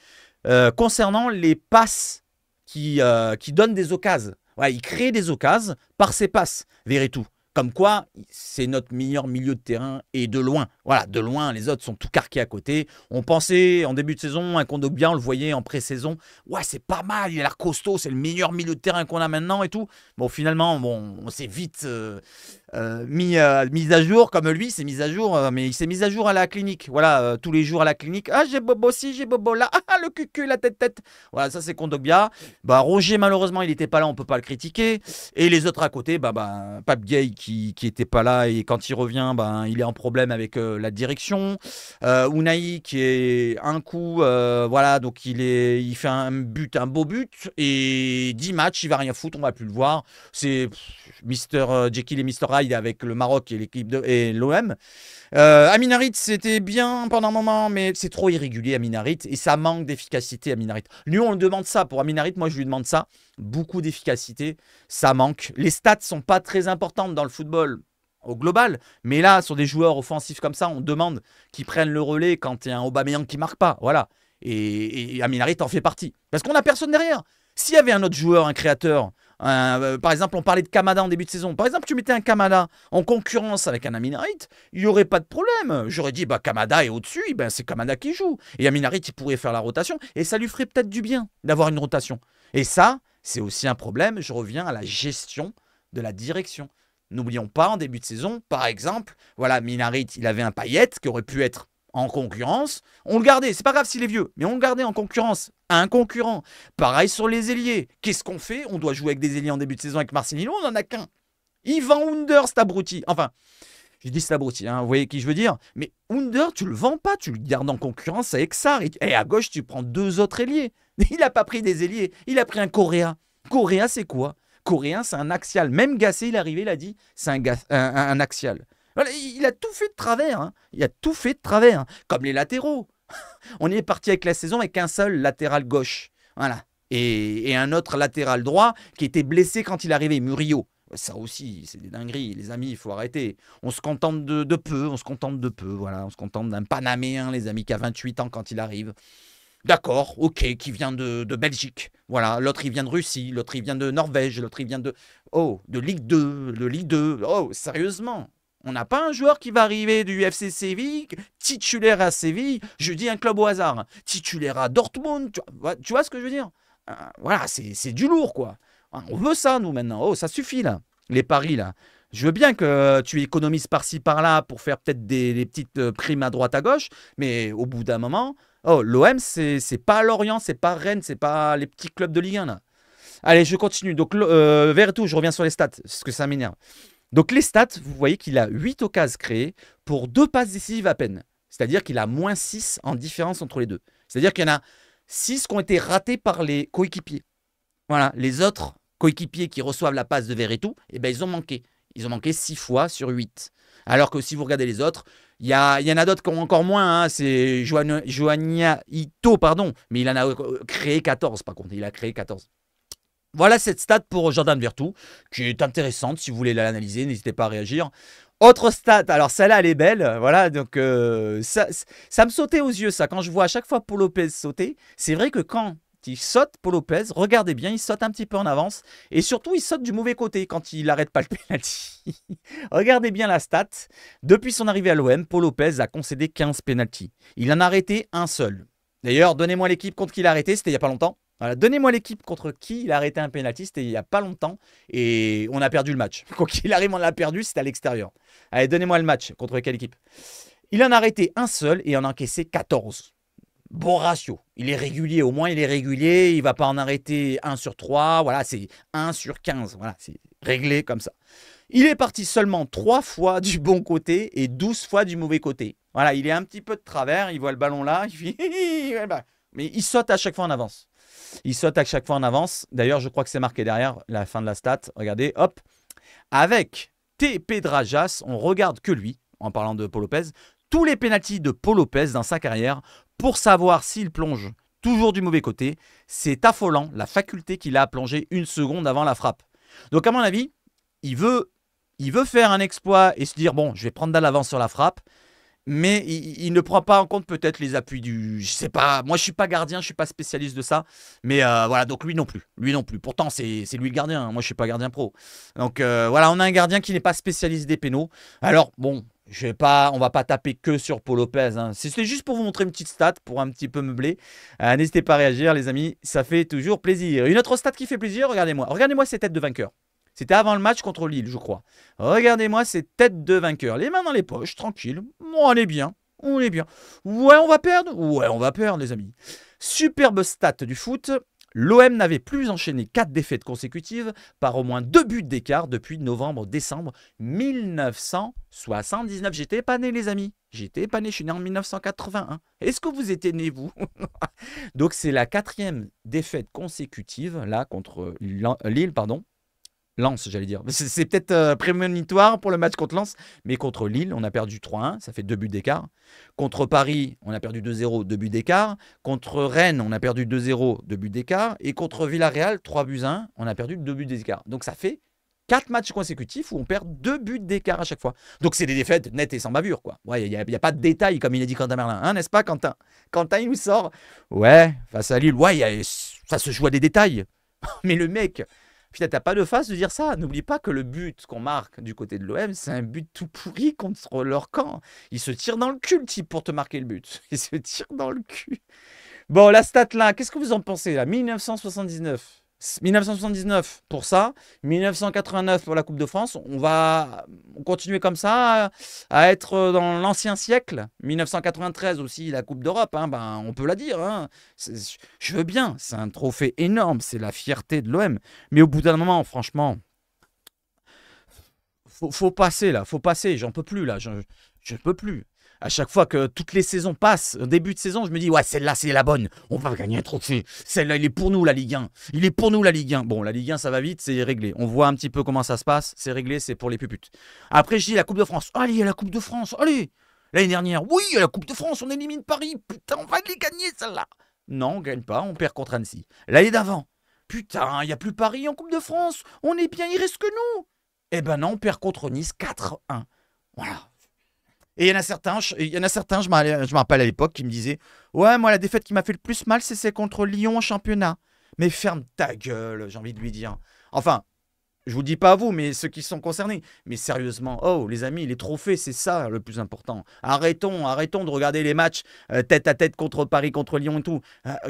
Concernant les passes qui donnent des occasions. Ouais, il crée des occasions par ses passes, Verretou. Comme quoi, c'est notre meilleur milieu de terrain et de loin. Voilà, de loin, les autres sont tout carqués à côté. On pensait en début de saison, un Kondogbia, on le voyait en pré-saison. Ouais, c'est pas mal, il a l'air costaud, c'est le meilleur milieu de terrain qu'on a maintenant et tout. Bon, finalement, on s'est vite mis à jour, comme lui, s'est mis à jour, mais il s'est mis à jour à la clinique. Voilà, tous les jours à la clinique. Ah, j'ai bobo ci, j'ai bobo là. Ah, le cucu, la tête. Voilà, ça c'est Kondogbia. Bah, Roger, malheureusement, il n'était pas là, on peut pas le critiquer. Et les autres à côté, Pape Gay qui était pas là et quand il revient, il est en problème avec la direction. Unai qui est un coup, voilà, donc il fait un beau but et 10 matchs, il va rien foutre, on va plus le voir. C'est Mr. Jekyll et Mr. Hyde avec le Maroc et l'équipe et l'OM. Amin Harit, c'était bien pendant un moment, mais c'est trop irrégulier Amin Harit et ça manque d'efficacité Amin Harit. Lui, on le demande ça pour Amin Harit, moi je lui demande ça. Beaucoup d'efficacité, ça manque. Les stats sont pas très importantes dans le football au global, mais là, sur des joueurs offensifs comme ça, on demande qu'ils prennent le relais quand il y a un Aubameyang qui marque pas. Voilà. Et Amin Harit en fait partie. Parce qu'on n'a personne derrière. S'il y avait un autre joueur, un créateur, par exemple, on parlait de Kamada en début de saison. Par exemple, tu mettais un Kamada en concurrence avec un Amin Harit, il n'y aurait pas de problème. J'aurais dit, Kamada est au-dessus, c'est Kamada qui joue. Et Amin Harit, il pourrait faire la rotation. Et ça lui ferait peut-être du bien d'avoir une rotation. Et ça, c'est aussi un problème. Je reviens à la gestion de la direction. N'oublions pas, en début de saison, par exemple, voilà, Minarit, il avait un Payet qui aurait pu être en concurrence. On le gardait, c'est pas grave s'il est vieux, mais on le gardait en concurrence à un concurrent. Pareil sur les ailiers. Qu'est-ce qu'on fait? On doit jouer avec des ailiers en début de saison avec Marcelino, on n'en a qu'un. Yvan Under, cet abruti. Enfin, je dis cet abruti, hein, vous voyez qui je veux dire. Mais Under, tu le vends pas, tu le gardes en concurrence avec Sarr. Et à gauche, tu prends 2 autres ailiers. Il n'a pas pris des ailiers, il a pris un Correa. Correa, c'est quoi? Coréen, c'est un axial. Même Gasset, il est arrivé, il a dit, c'est un axial. Voilà, il a tout fait de travers. Hein. Il a tout fait de travers. Hein. Comme les latéraux. On est parti avec la saison avec un seul latéral gauche. Voilà. Et un autre latéral droit qui était blessé quand il est arrivé, Murillo. Ça aussi, c'est des dingueries. Les amis, il faut arrêter. On se contente de peu. On se contente de peu. Voilà. On se contente d'un Panaméen, les amis, qui a 28 ans quand il arrive. D'accord, ok, qui vient de Belgique. Voilà, l'autre il vient de Russie, l'autre il vient de Norvège, l'autre il vient de Ligue 2, de Ligue 2. Oh, sérieusement, on n'a pas un joueur qui va arriver du FC Séville, titulaire à Séville, je dis un club au hasard, hein, titulaire à Dortmund, tu vois ce que je veux dire? Voilà, c'est du lourd quoi. On veut ça nous maintenant, oh ça suffit là, les paris là. Je veux bien que tu économises par-ci par-là pour faire peut-être des petites primes à droite à gauche, mais au bout d'un moment... Oh, l'OM, c'est pas Lorient, c'est pas Rennes, c'est pas les petits clubs de Ligue 1, là. Allez, je continue. Donc, Verretou, je reviens sur les stats, parce que ça m'énerve. Donc les stats, vous voyez qu'il a 8 occasions créées pour 2 passes décisives à peine. C'est-à-dire qu'il a moins 6 en différence entre les deux. C'est-à-dire qu'il y en a 6 qui ont été ratés par les coéquipiers. Voilà, les autres coéquipiers qui reçoivent la passe de Verretou, eh ben, ils ont manqué. Ils ont manqué 6 fois sur 8. Alors que si vous regardez les autres, il y en a d'autres qui ont encore moins. Hein. C'est Joania Ito, pardon. Mais il en a créé 14, par contre. Il a créé 14. Voilà cette stat pour Jordan Verretou, qui est intéressante. Si vous voulez l'analyser, n'hésitez pas à réagir. Autre stat, alors celle-là, elle est belle. Voilà, donc ça me sautait aux yeux, ça. Quand je vois à chaque fois Paul Lopez sauter, c'est vrai que quand il saute, Paul Lopez, regardez bien, il saute un petit peu en avance. Et surtout, il saute du mauvais côté quand il n'arrête pas le pénalty. Regardez bien la stat. Depuis son arrivée à l'OM, Paul Lopez a concédé 15 pénaltys. Il en a arrêté un seul. D'ailleurs, donnez-moi l'équipe contre qui il a arrêté, c'était il n'y a pas longtemps. Voilà, donnez-moi l'équipe contre qui il a arrêté un pénalty, c'était il n'y a pas longtemps. Et on a perdu le match. Quoi qu'il arrive, on l'a perdu, c'était à l'extérieur. Allez, donnez-moi le match. Contre quelle équipe? Il en a arrêté un seul et en a encaissé 14. Bon ratio. Il est régulier, au moins il est régulier. Il ne va pas en arrêter 1 sur 3. Voilà, c'est 1 sur 15. Voilà, c'est réglé comme ça. Il est parti seulement 3 fois du bon côté et 12 fois du mauvais côté. Voilà, il est un petit peu de travers. Il voit le ballon là. Il fait... Mais il saute à chaque fois en avance. Il saute à chaque fois en avance. D'ailleurs, je crois que c'est marqué derrière la fin de la stat. Regardez, hop. Avec TP Drajas, on regarde que lui, en parlant de Paul Lopez, tous les pénaltys de Paul Lopez dans sa carrière pour savoir s'il plonge toujours du mauvais côté. C'est affolant, la faculté qu'il a à plonger 1 seconde avant la frappe. Donc, à mon avis, il veut faire un exploit et se dire, bon, je vais prendre de l'avance sur la frappe. Mais il ne prend pas en compte peut-être les appuis du... Je sais pas, moi je suis pas gardien, je suis pas spécialiste de ça. Mais voilà, donc lui non plus. Lui non plus. Pourtant, c'est lui le gardien. Hein. Moi je suis pas gardien pro. Donc voilà, on a un gardien qui n'est pas spécialiste des pénaux. Alors bon, on va pas taper que sur Paul Lopez. Hein. C'était juste pour vous montrer une petite stat, pour un petit peu meubler. N'hésitez pas à réagir les amis, ça fait toujours plaisir. Une autre stat qui fait plaisir, regardez-moi. Regardez-moi ces têtes de vainqueurs. C'était avant le match contre Lille, je crois. Regardez-moi ces têtes de vainqueurs. Les mains dans les poches, tranquille. Bon, on est bien. On est bien. Ouais, on va perdre. Ouais, on va perdre, les amis. Superbe stat du foot. L'OM n'avait plus enchaîné 4 défaites consécutives par au moins 2 buts d'écart depuis novembre-décembre 1979. J'étais pas né, les amis. J'étais pas né, je suis né en 1981. Est-ce que vous étiez né, vous? Donc, c'est la 4e défaite consécutive, là, contre Lille, pardon. Lens, j'allais dire. C'est peut-être prémonitoire pour le match contre Lens, mais contre Lille, on a perdu 3-1, ça fait 2 buts d'écart. Contre Paris, on a perdu 2-0, 2 buts d'écart. Contre Rennes, on a perdu 2-0, 2 buts d'écart. Et contre Villarreal, 3-1, on a perdu 2 buts d'écart. Donc ça fait 4 matchs consécutifs où on perd 2 buts d'écart à chaque fois. Donc c'est des défaites nettes et sans bavure, quoi. Ouais, il n'y a pas de détails, comme il a dit Quentin Merlin, hein, n'est-ce pas, Quentin? Quentin, il nous sort. Ouais, face à Lille, ouais, ça se joue à des détails. Mais le mec... Putain, t'as pas de face de dire ça. N'oublie pas que le but qu'on marque du côté de l'OM, c'est un but tout pourri contre leur camp. Ils se tirent dans le cul, le type, pour te marquer le but. Ils se tirent dans le cul. Bon, la stat là, qu'est-ce que vous en pensez là? 1979. 1979 pour ça, 1989 pour la Coupe de France. On va continuer comme ça à être dans l'ancien siècle. 1993 aussi, la Coupe d'Europe, hein, ben, on peut la dire. Hein. Je veux bien, c'est un trophée énorme, c'est la fierté de l'OM. Mais au bout d'un moment, franchement, faut passer là, faut passer. J'en peux plus là, je peux plus. À chaque fois que toutes les saisons passent, au début de saison, je me dis, ouais, celle-là, c'est la bonne. On va gagner un trophée. Celle-là, il est pour nous, la Ligue 1. Il est pour nous, la Ligue 1. Bon, la Ligue 1, ça va vite, c'est réglé. On voit un petit peu comment ça se passe. C'est réglé, c'est pour les puputes. Après, je dis la Coupe de France. Allez, il y a la Coupe de France. Allez. L'année dernière, oui, il y a la Coupe de France. On élimine Paris. Putain, on va les gagner, celle-là. Non, on gagne pas. On perd contre Annecy. L'année d'avant. Putain, il n'y a plus Paris en Coupe de France. On est bien, il reste que nous. Eh ben non, on perd contre Nice 4-1. Voilà. Et il y en a certains, je me rappelle à l'époque, qui me disaient « Ouais, moi, la défaite qui m'a fait le plus mal, c'est celle contre Lyon en championnat. » Mais ferme ta gueule, j'ai envie de lui dire. Enfin, je vous dis pas à vous, mais ceux qui sont concernés. Mais sérieusement, oh, les amis, les trophées, c'est ça le plus important. Arrêtons de regarder les matchs tête à tête contre Paris, contre Lyon et tout.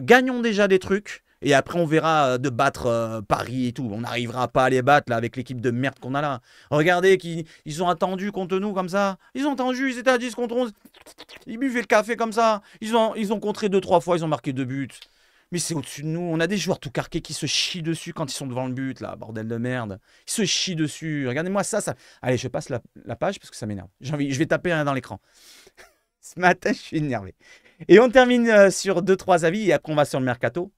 Gagnons déjà des trucs. Et après, on verra de battre Paris et tout. On n'arrivera pas à les battre là, avec l'équipe de merde qu'on a là. Regardez, ils ont attendu contre nous comme ça. Ils ont attendu, ils étaient à 10 contre 11. Ils buvaient le café comme ça. Ils ont contré 2-3 fois, ils ont marqué 2 buts. Mais c'est au-dessus de nous. On a des joueurs tout carqués qui se chient dessus quand ils sont devant le but, là, bordel de merde. Ils se chient dessus. Regardez-moi ça. Allez, je passe la page parce que ça m'énerve. Je vais taper dans l'écran. Ce matin, je suis énervé. Et on termine sur 2-3 avis et après on va sur le mercato.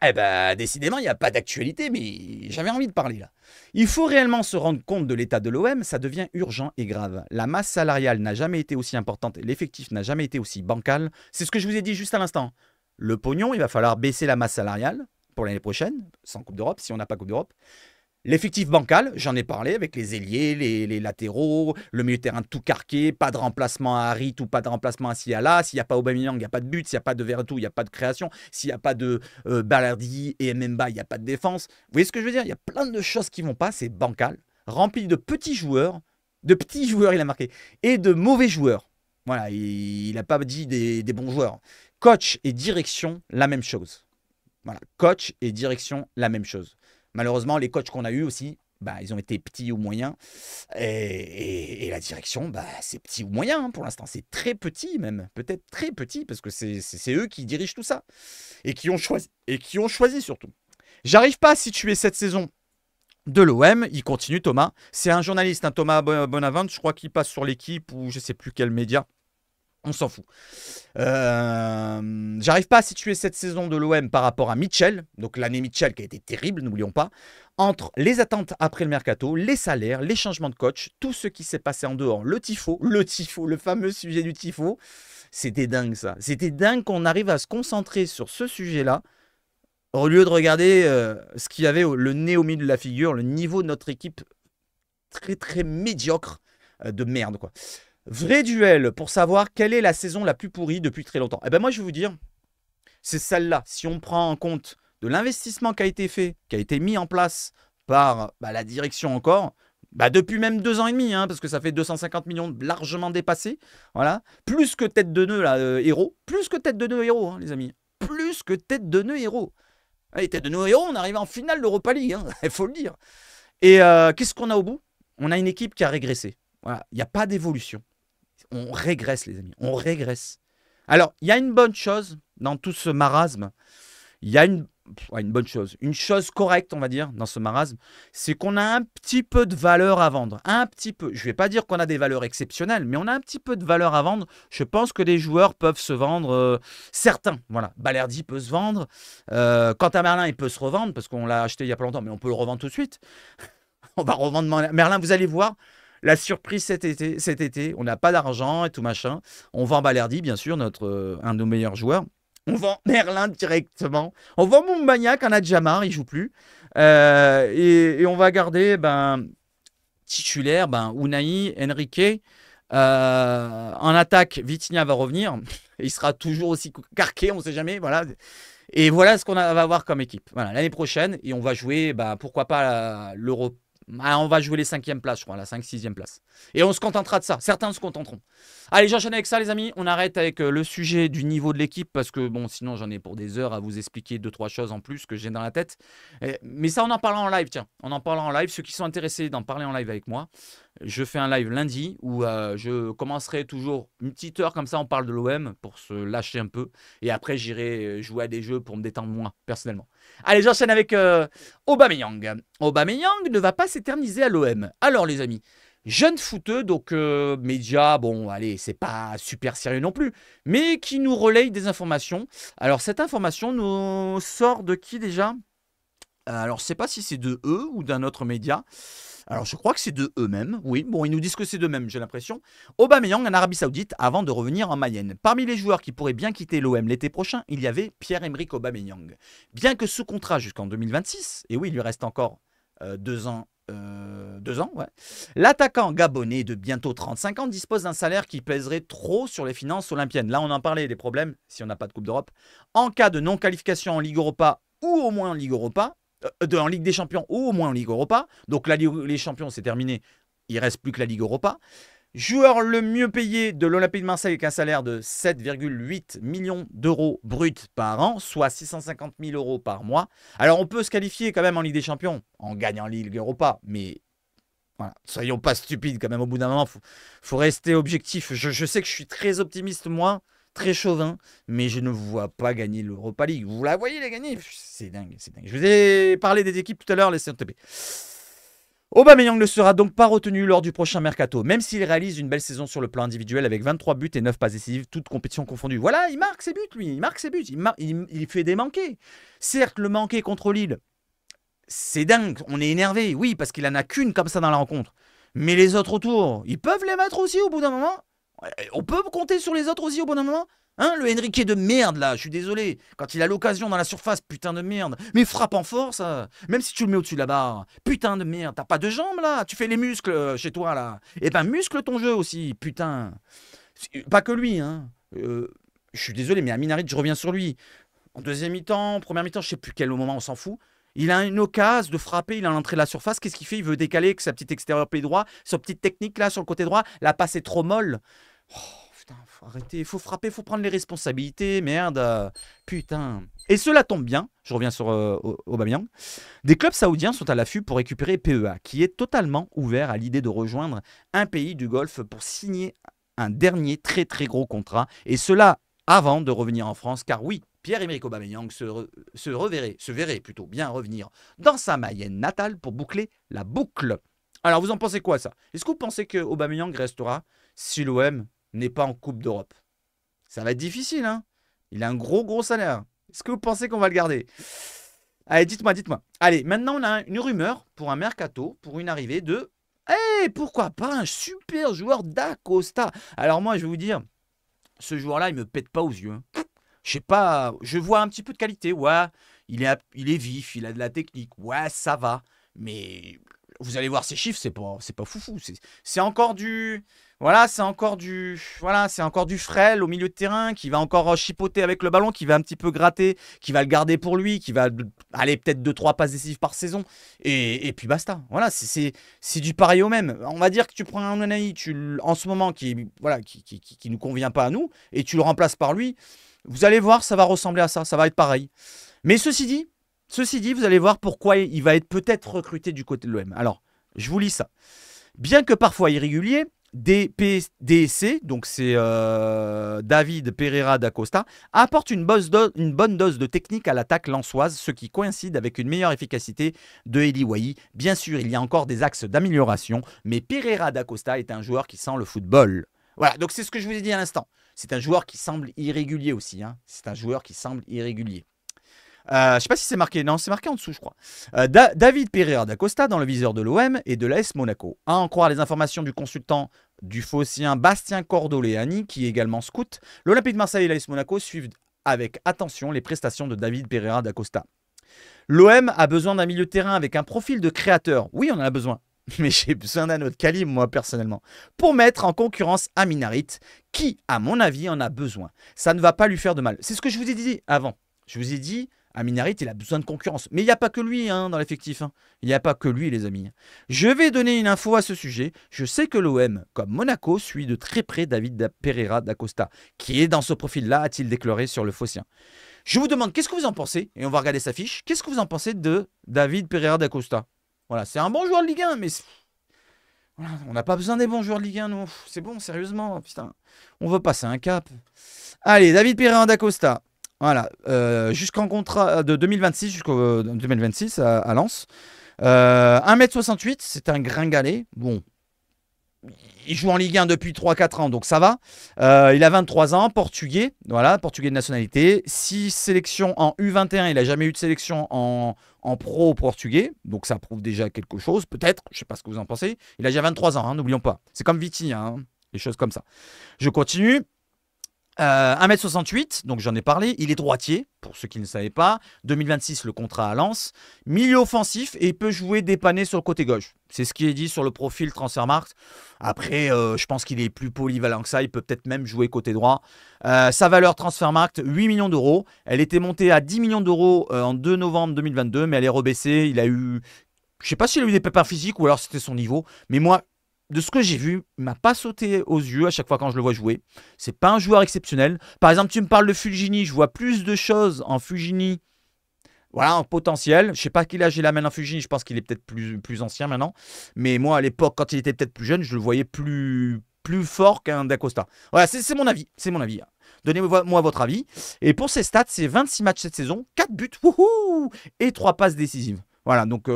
Eh ben, décidément, il n'y a pas d'actualité, mais j'avais envie de parler là. Il faut réellement se rendre compte de l'état de l'OM, ça devient urgent et grave. La masse salariale n'a jamais été aussi importante et l'effectif n'a jamais été aussi bancal. C'est ce que je vous ai dit juste à l'instant. Le pognon, il va falloir baisser la masse salariale pour l'année prochaine, sans Coupe d'Europe, si on n'a pas Coupe d'Europe. L'effectif bancal, j'en ai parlé avec les ailiers, les latéraux, le milieu de terrain tout carqué, pas de remplacement à Harit ou pas de remplacement à Siala. S'il n'y a pas Aubameyang, il n'y a pas de but. S'il n'y a pas de Verretou, il n'y a pas de création. S'il n'y a pas de Balerdi et Mbemba, il n'y a pas de défense. Vous voyez ce que je veux dire? Il y a plein de choses qui ne vont pas, c'est bancal, rempli de petits joueurs, il a marqué, et de mauvais joueurs. Voilà, il n'a pas dit des bons joueurs. Coach et direction, la même chose. Voilà, coach et direction, la même chose. Malheureusement, les coachs qu'on a eus aussi, bah, ils ont été petits ou moyens. Et la direction, bah, c'est petit ou moyen hein, pour l'instant. C'est très petit même. Peut-être très petit parce que c'est eux qui dirigent tout ça. Et qui ont choisi surtout. J'arrive pas à situer cette saison de l'OM. Il continue Thomas. C'est un journaliste, un Thomas Bonavent. Je crois qu'il passe sur l'équipe ou je sais plus quel média. On s'en fout. J'arrive pas à situer cette saison de l'OM par rapport à Mitchell. Donc l'année Mitchell qui a été terrible, n'oublions pas. Entre les attentes après le mercato, les salaires, les changements de coach, tout ce qui s'est passé en dehors, le tifo, le fameux sujet du tifo. C'était dingue ça. C'était dingue qu'on arrive à se concentrer sur ce sujet-là au lieu de regarder ce qu'il y avait le nez au milieu de la figure, le niveau de notre équipe très très médiocre de merde quoi. Vrai duel pour savoir quelle est la saison la plus pourrie depuis très longtemps. Eh ben moi, je vais vous dire, c'est celle-là. Si on prend en compte de l'investissement qui a été fait, qui a été mis en place par la direction encore, depuis même 2 ans et demi, hein, parce que ça fait 250 millions largement dépassés. Voilà. Plus que tête de nœud, là, héros. Plus que tête de nœud héros, hein, les amis. Plus que tête de nœud héros. Allez, tête de nœud héros, on arrive en finale d'Europa League, hein, il faut le dire. Et qu'est-ce qu'on a au bout? On a une équipe qui a régressé. Voilà. Il n'y a pas d'évolution. On régresse, les amis. On régresse. Alors, il y a une bonne chose dans tout ce marasme. Il y a une bonne chose. Une chose correcte, on va dire, dans ce marasme, c'est qu'on a un petit peu de valeur à vendre. Un petit peu. Je ne vais pas dire qu'on a des valeurs exceptionnelles, mais on a un petit peu de valeur à vendre. Je pense que des joueurs peuvent se vendre. Certains. Voilà. Balerdi peut se vendre. Quant à Merlin, il peut se revendre parce qu'on l'a acheté il n'y a pas longtemps, mais on peut le revendre tout de suite. On va revendre Merlin, vous allez voir. La surprise cet été, on n'a pas d'argent et tout machin. On vend Balerdi, bien sûr, un de nos meilleurs joueurs. On vend Merlin directement. On vend Moumagnac, on a déjà marre, il ne joue plus. Et on va garder titulaire Unai, Enrique. En attaque, Vitinha va revenir. Il sera toujours aussi carqué, on ne sait jamais. Voilà. Et voilà ce qu'on va avoir comme équipe. Voilà, l'année prochaine, et on va jouer, pourquoi pas l'Europe. On va jouer les 5e places, je crois, la 5-6e place. Et on se contentera de ça. Certains se contenteront. Allez, j'enchaîne avec ça, les amis. On arrête avec le sujet du niveau de l'équipe parce que, bon, sinon, j'en ai pour des heures à vous expliquer 2-3 choses en plus que j'ai dans la tête. Mais ça, on en parlera en live, tiens. On en parlera en live. Ceux qui sont intéressés d'en parler en live avec moi, je fais un live lundi où je commencerai toujours une petite heure comme ça, on parle de l'OM pour se lâcher un peu. Et après, j'irai jouer à des jeux pour me détendre moi, personnellement. Allez, j'enchaîne avec Aubameyang. Aubameyang ne va pas s'éterniser à l'OM. Alors, les amis, jeune footeux, donc média, bon, allez, c'est pas super sérieux non plus, mais qui nous relaye des informations. Alors, cette information nous sort de qui déjà? Alors, je ne sais pas si c'est de eux ou d'un autre média. Alors, je crois que c'est de eux-mêmes. Oui, bon, ils nous disent que c'est d'eux-mêmes, j'ai l'impression. Aubameyang en Arabie Saoudite avant de revenir en Mayenne. Parmi les joueurs qui pourraient bien quitter l'OM l'été prochain, il y avait Pierre-Emerick Aubameyang. Bien que sous contrat jusqu'en 2026, et oui, il lui reste encore 2 ans. 2 ans, ouais. L'attaquant gabonais de bientôt 35 ans dispose d'un salaire qui pèserait trop sur les finances olympiennes. Là, on en parlait des problèmes si on n'a pas de Coupe d'Europe. En cas de non-qualification en Ligue Europa ou au moins en Ligue Europa, en Ligue des Champions ou au moins en Ligue Europa. Donc la Ligue des Champions, c'est terminé. Il ne reste plus que la Ligue Europa. Joueur le mieux payé de l'Olympique de Marseille avec un salaire de 7,8 millions d'euros bruts par an, soit 650 000 euros par mois. Alors on peut se qualifier quand même en Ligue des Champions en gagnant Ligue Europa, mais voilà, soyons pas stupides quand même au bout d'un moment, faut rester objectif. Je sais que je suis très optimiste moi, très chauvin, mais je ne vous vois pas gagner l'Europa League. Vous la voyez les gagner? C'est dingue, c'est dingue. Je vous ai parlé des équipes tout à l'heure, laissez tomber. Aubameyang ne sera donc pas retenu lors du prochain mercato, même s'il réalise une belle saison sur le plan individuel avec 23 buts et 9 passes décisives, toutes compétitions confondues. Voilà, il marque ses buts, lui. Il marque ses buts. Il fait des manqués. Certes, le manqué contre Lille, c'est dingue. On est énervé. Oui, parce qu'il en a qu'une comme ça dans la rencontre. Mais les autres autour, ils peuvent les mettre aussi au bout d'un moment. On peut compter sur les autres aussi au bout d'un moment. Hein, le Henrique de merde là, je suis désolé. Quand il a l'occasion dans la surface, putain de merde. Mais frappe en force, même si tu le mets au-dessus de la barre. Putain de merde, t'as pas de jambes là. Tu fais les muscles chez toi là. Et ben muscle ton jeu aussi, putain. Pas que lui, hein. Je suis désolé, mais à Minarit, je reviens sur lui. En deuxième mi-temps, première mi-temps, je sais plus quel moment, on s'en fout. Il a une occasion de frapper, il a l'entrée de la surface. Qu'est-ce qu'il fait? Il veut décaler avec sa petite extérieur pied droit, sa petite technique là sur le côté droit. La passe est trop molle. Oh, putain, faut arrêter, faut frapper, faut prendre les responsabilités, merde. Putain. Et cela tombe bien, je reviens sur Aubameyang. Des clubs saoudiens sont à l'affût pour récupérer PEA, qui est totalement ouvert à l'idée de rejoindre un pays du Golfe pour signer un dernier très très gros contrat. Et cela avant de revenir en France, car oui, Pierre-Emerick Aubameyang se verrait plutôt bien revenir dans sa Mayenne natale pour boucler la boucle. Alors vous en pensez quoi ça? Est-ce que vous pensez que Aubameyang restera si l'OM n'est pas en Coupe d'Europe? Ça va être difficile, hein? Il a un gros salaire. Est-ce que vous pensez qu'on va le garder? Allez, dites-moi. Allez, maintenant on a une rumeur pour un mercato, pour une arrivée de... Eh, pourquoi pas un super joueur d'Acosta? Alors moi, je vais vous dire, ce joueur-là, il me pète pas aux yeux. Hein. Je sais pas, je vois un petit peu de qualité, ouais. Il est vif, il a de la technique, ouais, ça va. Mais vous allez voir ses chiffres, c'est pas foufou. C'est encore du... Voilà, c'est encore du frêle au milieu de terrain qui va encore chipoter avec le ballon, qui va un petit peu gratter, qui va le garder pour lui, qui va aller peut-être 2-3 passes décisives par saison. Et puis basta. Voilà, c'est du pareil au même. On va dire que tu prends un Unai, en ce moment, qui nous convient pas à nous, et tu le remplaces par lui. Vous allez voir, ça va ressembler à ça, ça va être pareil. Mais ceci dit, vous allez voir pourquoi il va être peut-être recruté du côté de l'OM. Alors, je vous lis ça. Bien que parfois irrégulier, DSC, donc c'est David Pereira da Costa, apporte une bonne dose de technique à l'attaque lensoise, ce qui coïncide avec une meilleure efficacité de Eli Wahi. Bien sûr, il y a encore des axes d'amélioration, mais Pereira da Costa est un joueur qui sent le football. Voilà, donc c'est ce que je vous ai dit à l'instant. C'est un joueur qui semble irrégulier aussi. Hein. C'est un joueur qui semble irrégulier. Je ne sais pas si c'est marqué. Non, c'est marqué en dessous, je crois. David Pereira da Costa dans le viseur de l'OM et de l'AS Monaco. À en croire les informations du consultant du Phocéen Bastien Cordoleani, qui est également scout, l'Olympique de Marseille et l'AS Monaco suivent avec attention les prestations de David Pereira da Costa. L'OM a besoin d'un milieu de terrain avec un profil de créateur. Oui, on en a besoin. Mais j'ai besoin d'un autre calibre, moi, personnellement, pour mettre en concurrence Minarit, qui, à mon avis, en a besoin. Ça ne va pas lui faire de mal. C'est ce que je vous ai dit avant. Je vous ai dit, Minarit, il a besoin de concurrence. Mais il n'y a pas que lui hein, dans l'effectif. Hein. Il n'y a pas que lui, les amis. Je vais donner une info à ce sujet. Je sais que l'OM, comme Monaco, suit de très près David Pereira da Costa, qui est dans ce profil-là, a-t-il déclaré sur le Phocéen. Je vous demande, qu'est-ce que vous en pensez? Et on va regarder sa fiche. Qu'est-ce que vous en pensez de David Pereira da Costa? Voilà, c'est un bon joueur de Ligue 1, mais voilà, on n'a pas besoin des bons joueurs de Ligue 1, nous. C'est bon, sérieusement, putain. On veut passer un cap. Allez, David Pereira da Costa. Voilà, jusqu'en contrat de 2026 jusqu'au 2026 à Lens. 1m68, c'est un gringalet. Bon, il joue en Ligue 1 depuis 3-4 ans, donc ça va. Il a 23 ans, portugais, voilà, portugais de nationalité. 6 sélections en U21, il n'a jamais eu de sélection en pro portugais, donc ça prouve déjà quelque chose, peut-être, je ne sais pas ce que vous en pensez. Il a déjà 23 ans, hein, n'oublions pas. C'est comme Viti, hein, des choses comme ça. Je continue. 1m68, donc j'en ai parlé, il est droitier, pour ceux qui ne savaient pas. 2026, le contrat à Lens. Milieu offensif et il peut jouer dépanné sur le côté gauche. C'est ce qui est dit sur le profil Transfermarkt. Après, je pense qu'il est plus polyvalent que ça, il peut peut-être même jouer côté droit. Sa valeur Transfermarkt, 8 millions d'euros. Elle était montée à 10 millions d'euros en 2 novembre 2022, mais elle est rebaissée. Il a eu, je ne sais pas s'il a eu des pépins physiques ou alors c'était son niveau, mais moi, de ce que j'ai vu, il m'a pas sauté aux yeux à chaque fois quand je le vois jouer. C'est pas un joueur exceptionnel. Par exemple, tu me parles de Fulgini, je vois plus de choses en Fulgini. Voilà, en potentiel. Je sais pas quel âge il a maintenant Fulgini, je pense qu'il est peut-être plus ancien maintenant. Mais moi, à l'époque, quand il était peut-être plus jeune, je le voyais plus fort qu'un Da Costa. Voilà, c'est mon avis. C'est mon avis. Donnez-moi votre avis. Et pour ses stats, c'est 26 matchs cette saison, 4 buts, wouhou, et 3 passes décisives. Voilà, donc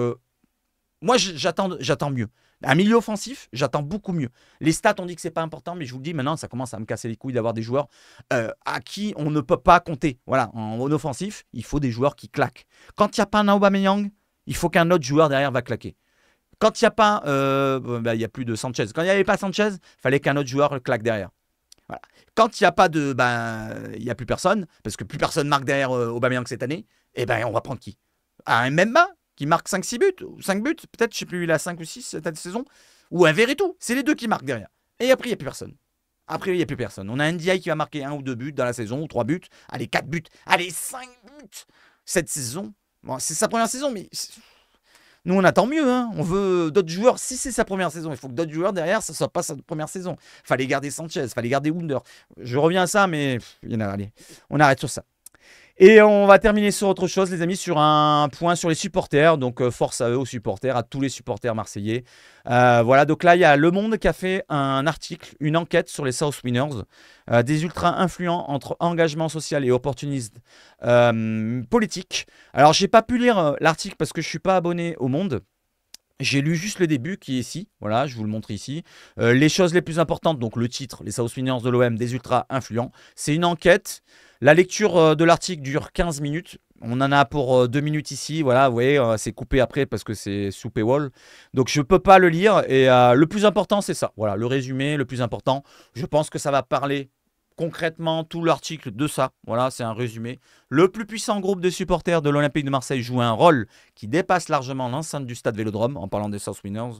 moi j'attends mieux. Un milieu offensif, j'attends beaucoup mieux. Les stats, on dit que c'est pas important, mais je vous le dis, maintenant, ça commence à me casser les couilles d'avoir des joueurs à qui on ne peut pas compter. Voilà, en offensif, il faut des joueurs qui claquent. Quand il n'y a pas un Aubameyang, il faut qu'un autre joueur derrière va claquer. Quand il n'y a pas, il n'y a plus de Sanchez. Quand il n'y avait pas Sanchez, il fallait qu'un autre joueur le claque derrière. Voilà. Quand il n'y a pas de, il n'y a plus personne, parce que plus personne marque derrière Aubameyang cette année, eh ben on va prendre qui? Un Mbemba qui marque 5-6 buts, ou 5 buts, peut-être, je ne sais plus, il a 5 ou 6 cette saison, ou un Verretou, c'est les deux qui marquent derrière. Et après, il n'y a plus personne. Après, il n'y a plus personne. On a un Ndiaye qui va marquer 1 ou 2 buts dans la saison, ou 3 buts, allez, 4 buts, allez, 5 buts cette saison. Bon, c'est sa première saison, mais nous, on attend mieux. Hein. On veut d'autres joueurs. Si c'est sa première saison, il faut que d'autres joueurs derrière, ça ne soit pas sa première saison. Fallait garder Sanchez, fallait garder Wunder. Je reviens à ça, mais allez, on arrête sur ça. Et on va terminer sur autre chose, les amis, sur un point sur les supporters. Donc, force à eux, aux supporters, à tous les supporters marseillais. Voilà, donc là, il y a Le Monde qui a fait un article, une enquête sur les South Winners, des ultras influents entre engagement social et opportunisme politique. Alors, j'ai pas pu lire l'article parce que je suis pas abonné au Monde. J'ai lu juste le début qui est ici, voilà, je vous le montre ici. Les choses les plus importantes, donc le titre, les South Winners de l'OM, des ultras influents. C'est une enquête. La lecture de l'article dure 15 minutes. On en a pour 2 minutes ici, voilà, vous voyez, c'est coupé après parce que c'est sous paywall. Donc je ne peux pas le lire et le plus important c'est ça, voilà, le résumé, le plus important. Je pense que ça va parler concrètement tout l'article de ça, voilà, c'est un résumé. Le plus puissant groupe de supporters de l'Olympique de Marseille joue un rôle qui dépasse largement l'enceinte du stade Vélodrome, en parlant des South Winners,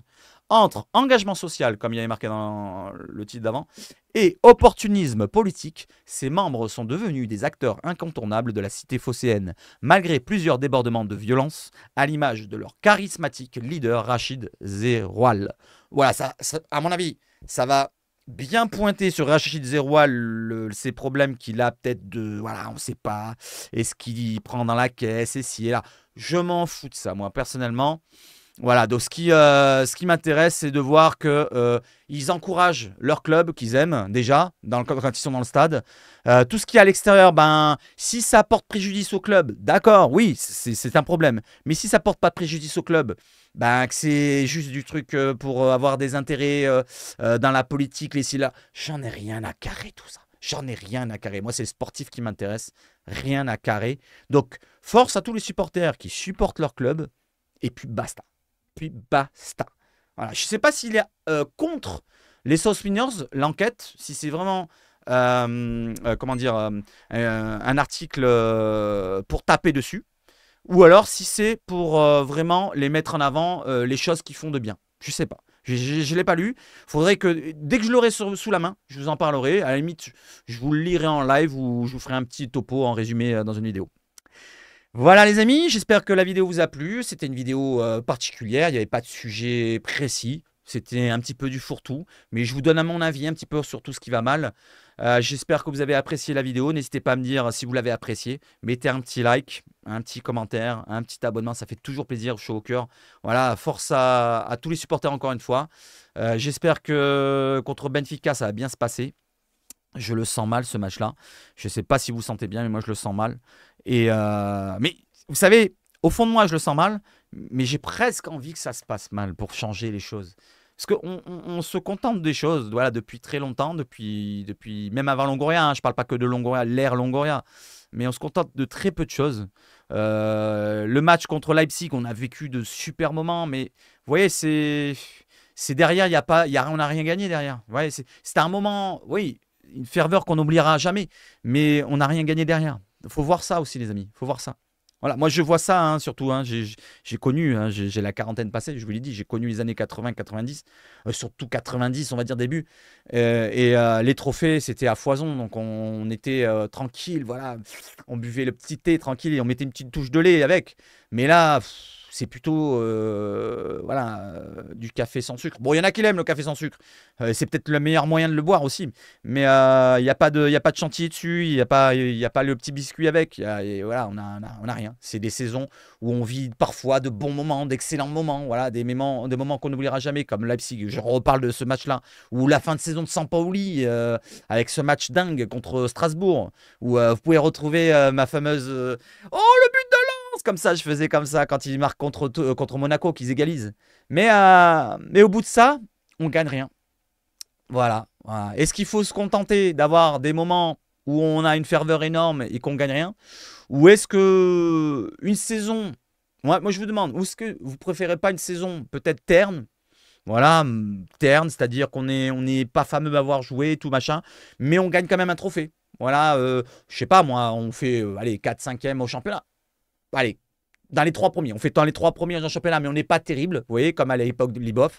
entre engagement social, comme il y avait marqué dans le titre d'avant, et opportunisme politique. Ces membres sont devenus des acteurs incontournables de la cité phocéenne, malgré plusieurs débordements de violence, à l'image de leur charismatique leader Rachid Zeroual. Voilà, ça, à mon avis, ça va bien pointé sur Rachid Zeroual ces problèmes qu'il a peut-être de... Voilà, on ne sait pas. Est-ce qu'il prend dans la caisse, et ci et là. Je m'en fous de ça, moi, personnellement. Voilà, donc ce qui m'intéresse, c'est de voir qu'ils encouragent leur club qu'ils aiment déjà quand ils sont dans le stade. Tout ce qui est à l'extérieur, si ça porte préjudice au club, d'accord, oui, c'est un problème. Mais si ça porte pas préjudice au club, que c'est juste du truc pour avoir des intérêts dans la politique, les là, j'en ai rien à carrer tout ça. J'en ai rien à carrer. Moi, c'est le sportif qui m'intéresse. Rien à carrer. Donc, force à tous les supporters qui supportent leur club. Et puis, basta. Voilà. Je ne sais pas s'il est contre les South Winners, l'enquête, si c'est vraiment un article pour taper dessus, ou alors si c'est pour vraiment les mettre en avant les choses qu'ils font de bien. Je ne sais pas. Je ne l'ai pas lu. Faudrait que, dès que je l'aurai sous la main, je vous en parlerai. À la limite, je vous le lirai en live ou je vous ferai un petit topo en résumé dans une vidéo. Voilà les amis, j'espère que la vidéo vous a plu. C'était une vidéo particulière, il n'y avait pas de sujet précis. C'était un petit peu du fourre-tout, mais je vous donne à mon avis un petit peu sur tout ce qui va mal. J'espère que vous avez apprécié la vidéo. N'hésitez pas à me dire si vous l'avez apprécié. Mettez un petit like, un petit commentaire, un petit abonnement, ça fait toujours plaisir, chaud au cœur. Voilà, force à tous les supporters encore une fois. J'espère que contre Benfica, ça va bien se passer. Je le sens mal ce match-là. Je ne sais pas si vous le sentez bien, mais moi je le sens mal. Mais vous savez, au fond de moi, je le sens mal, mais j'ai presque envie que ça se passe mal pour changer les choses. Parce qu'on se contente des choses voilà, depuis très longtemps, depuis même avant Longoria. Je ne parle pas que de Longoria, l'ère Longoria. Mais on se contente de très peu de choses. Le match contre Leipzig, on a vécu de super moments, mais vous voyez, c'est derrière, on n'a rien gagné derrière. Vous voyez, c'était un moment, oui, une ferveur qu'on n'oubliera jamais, mais on n'a rien gagné derrière. Il faut voir ça aussi, les amis. Il faut voir ça. Voilà, moi je vois ça hein, surtout. Hein, j'ai connu, hein, j'ai la quarantaine passée, je vous l'ai dit, j'ai connu les années 80-90, surtout 90, on va dire début. Les trophées, c'était à foison, donc on était tranquille, voilà. On buvait le petit thé tranquille et on mettait une petite touche de lait avec. Mais là, c'est plutôt du café sans sucre. Bon, il y en a qui l'aiment le café sans sucre. C'est peut-être le meilleur moyen de le boire aussi. Mais il n'y a pas de chantilly dessus, il y a pas le petit biscuit avec. Et voilà, on a rien. C'est des saisons où on vit parfois de bons moments, d'excellents moments, voilà, des moments qu'on n'oubliera jamais, comme Leipzig. Je reparle de ce match-là, ou la fin de saison de Sampaoli, avec ce match dingue contre Strasbourg, où vous pouvez retrouver ma fameuse oh, le but de Lens! Comme ça, je faisais comme ça quand ils marquent contre Monaco, qu'ils égalisent. Mais au bout de ça, on gagne rien. Voilà. Est-ce qu'il faut se contenter d'avoir des moments où on a une ferveur énorme et qu'on gagne rien? Ou est-ce que une saison, moi je vous demande, ou est-ce que vous préférez pas une saison peut-être terne? Voilà, terne, c'est-à-dire on n'est pas fameux à avoir joué, tout machin, mais on gagne quand même un trophée. Voilà, je sais pas moi, on fait allez, 4-5e au championnat. Allez, dans les trois premiers. On fait dans les trois premiers dans le championnat, mais on n'est pas terrible, vous voyez, comme à l'époque de Libop.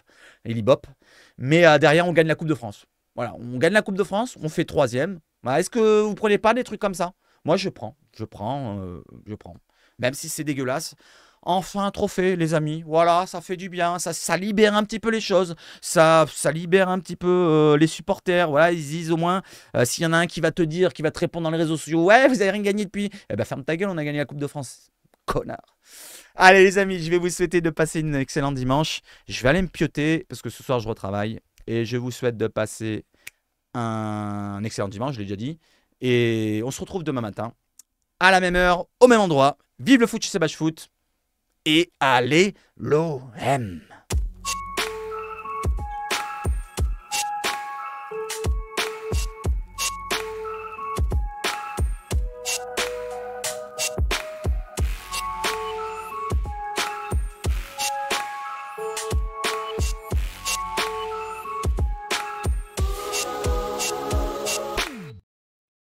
Mais derrière, on gagne la Coupe de France. Voilà, on gagne la Coupe de France, on fait troisième. Voilà, est-ce que vous prenez pas des trucs comme ça? Moi, je prends. Même si c'est dégueulasse. Enfin, un trophée, les amis. Voilà, ça fait du bien. Ça libère un petit peu les choses. Ça libère un petit peu les supporters. Voilà, ils disent au moins, s'il y en a un qui va te dire, qui va te répondre dans les réseaux sociaux, ouais, vous avez rien gagné depuis. Eh ben, ferme ta gueule, on a gagné la Coupe de France. Connard. Allez, les amis, je vais vous souhaiter de passer une excellente dimanche. Je vais aller me pioter parce que ce soir, je retravaille. Et je vous souhaite de passer un excellent dimanche, je l'ai déjà dit. Et on se retrouve demain matin, à la même heure, au même endroit. Vive le foot chez Sebach Foot. Et allez l'OM!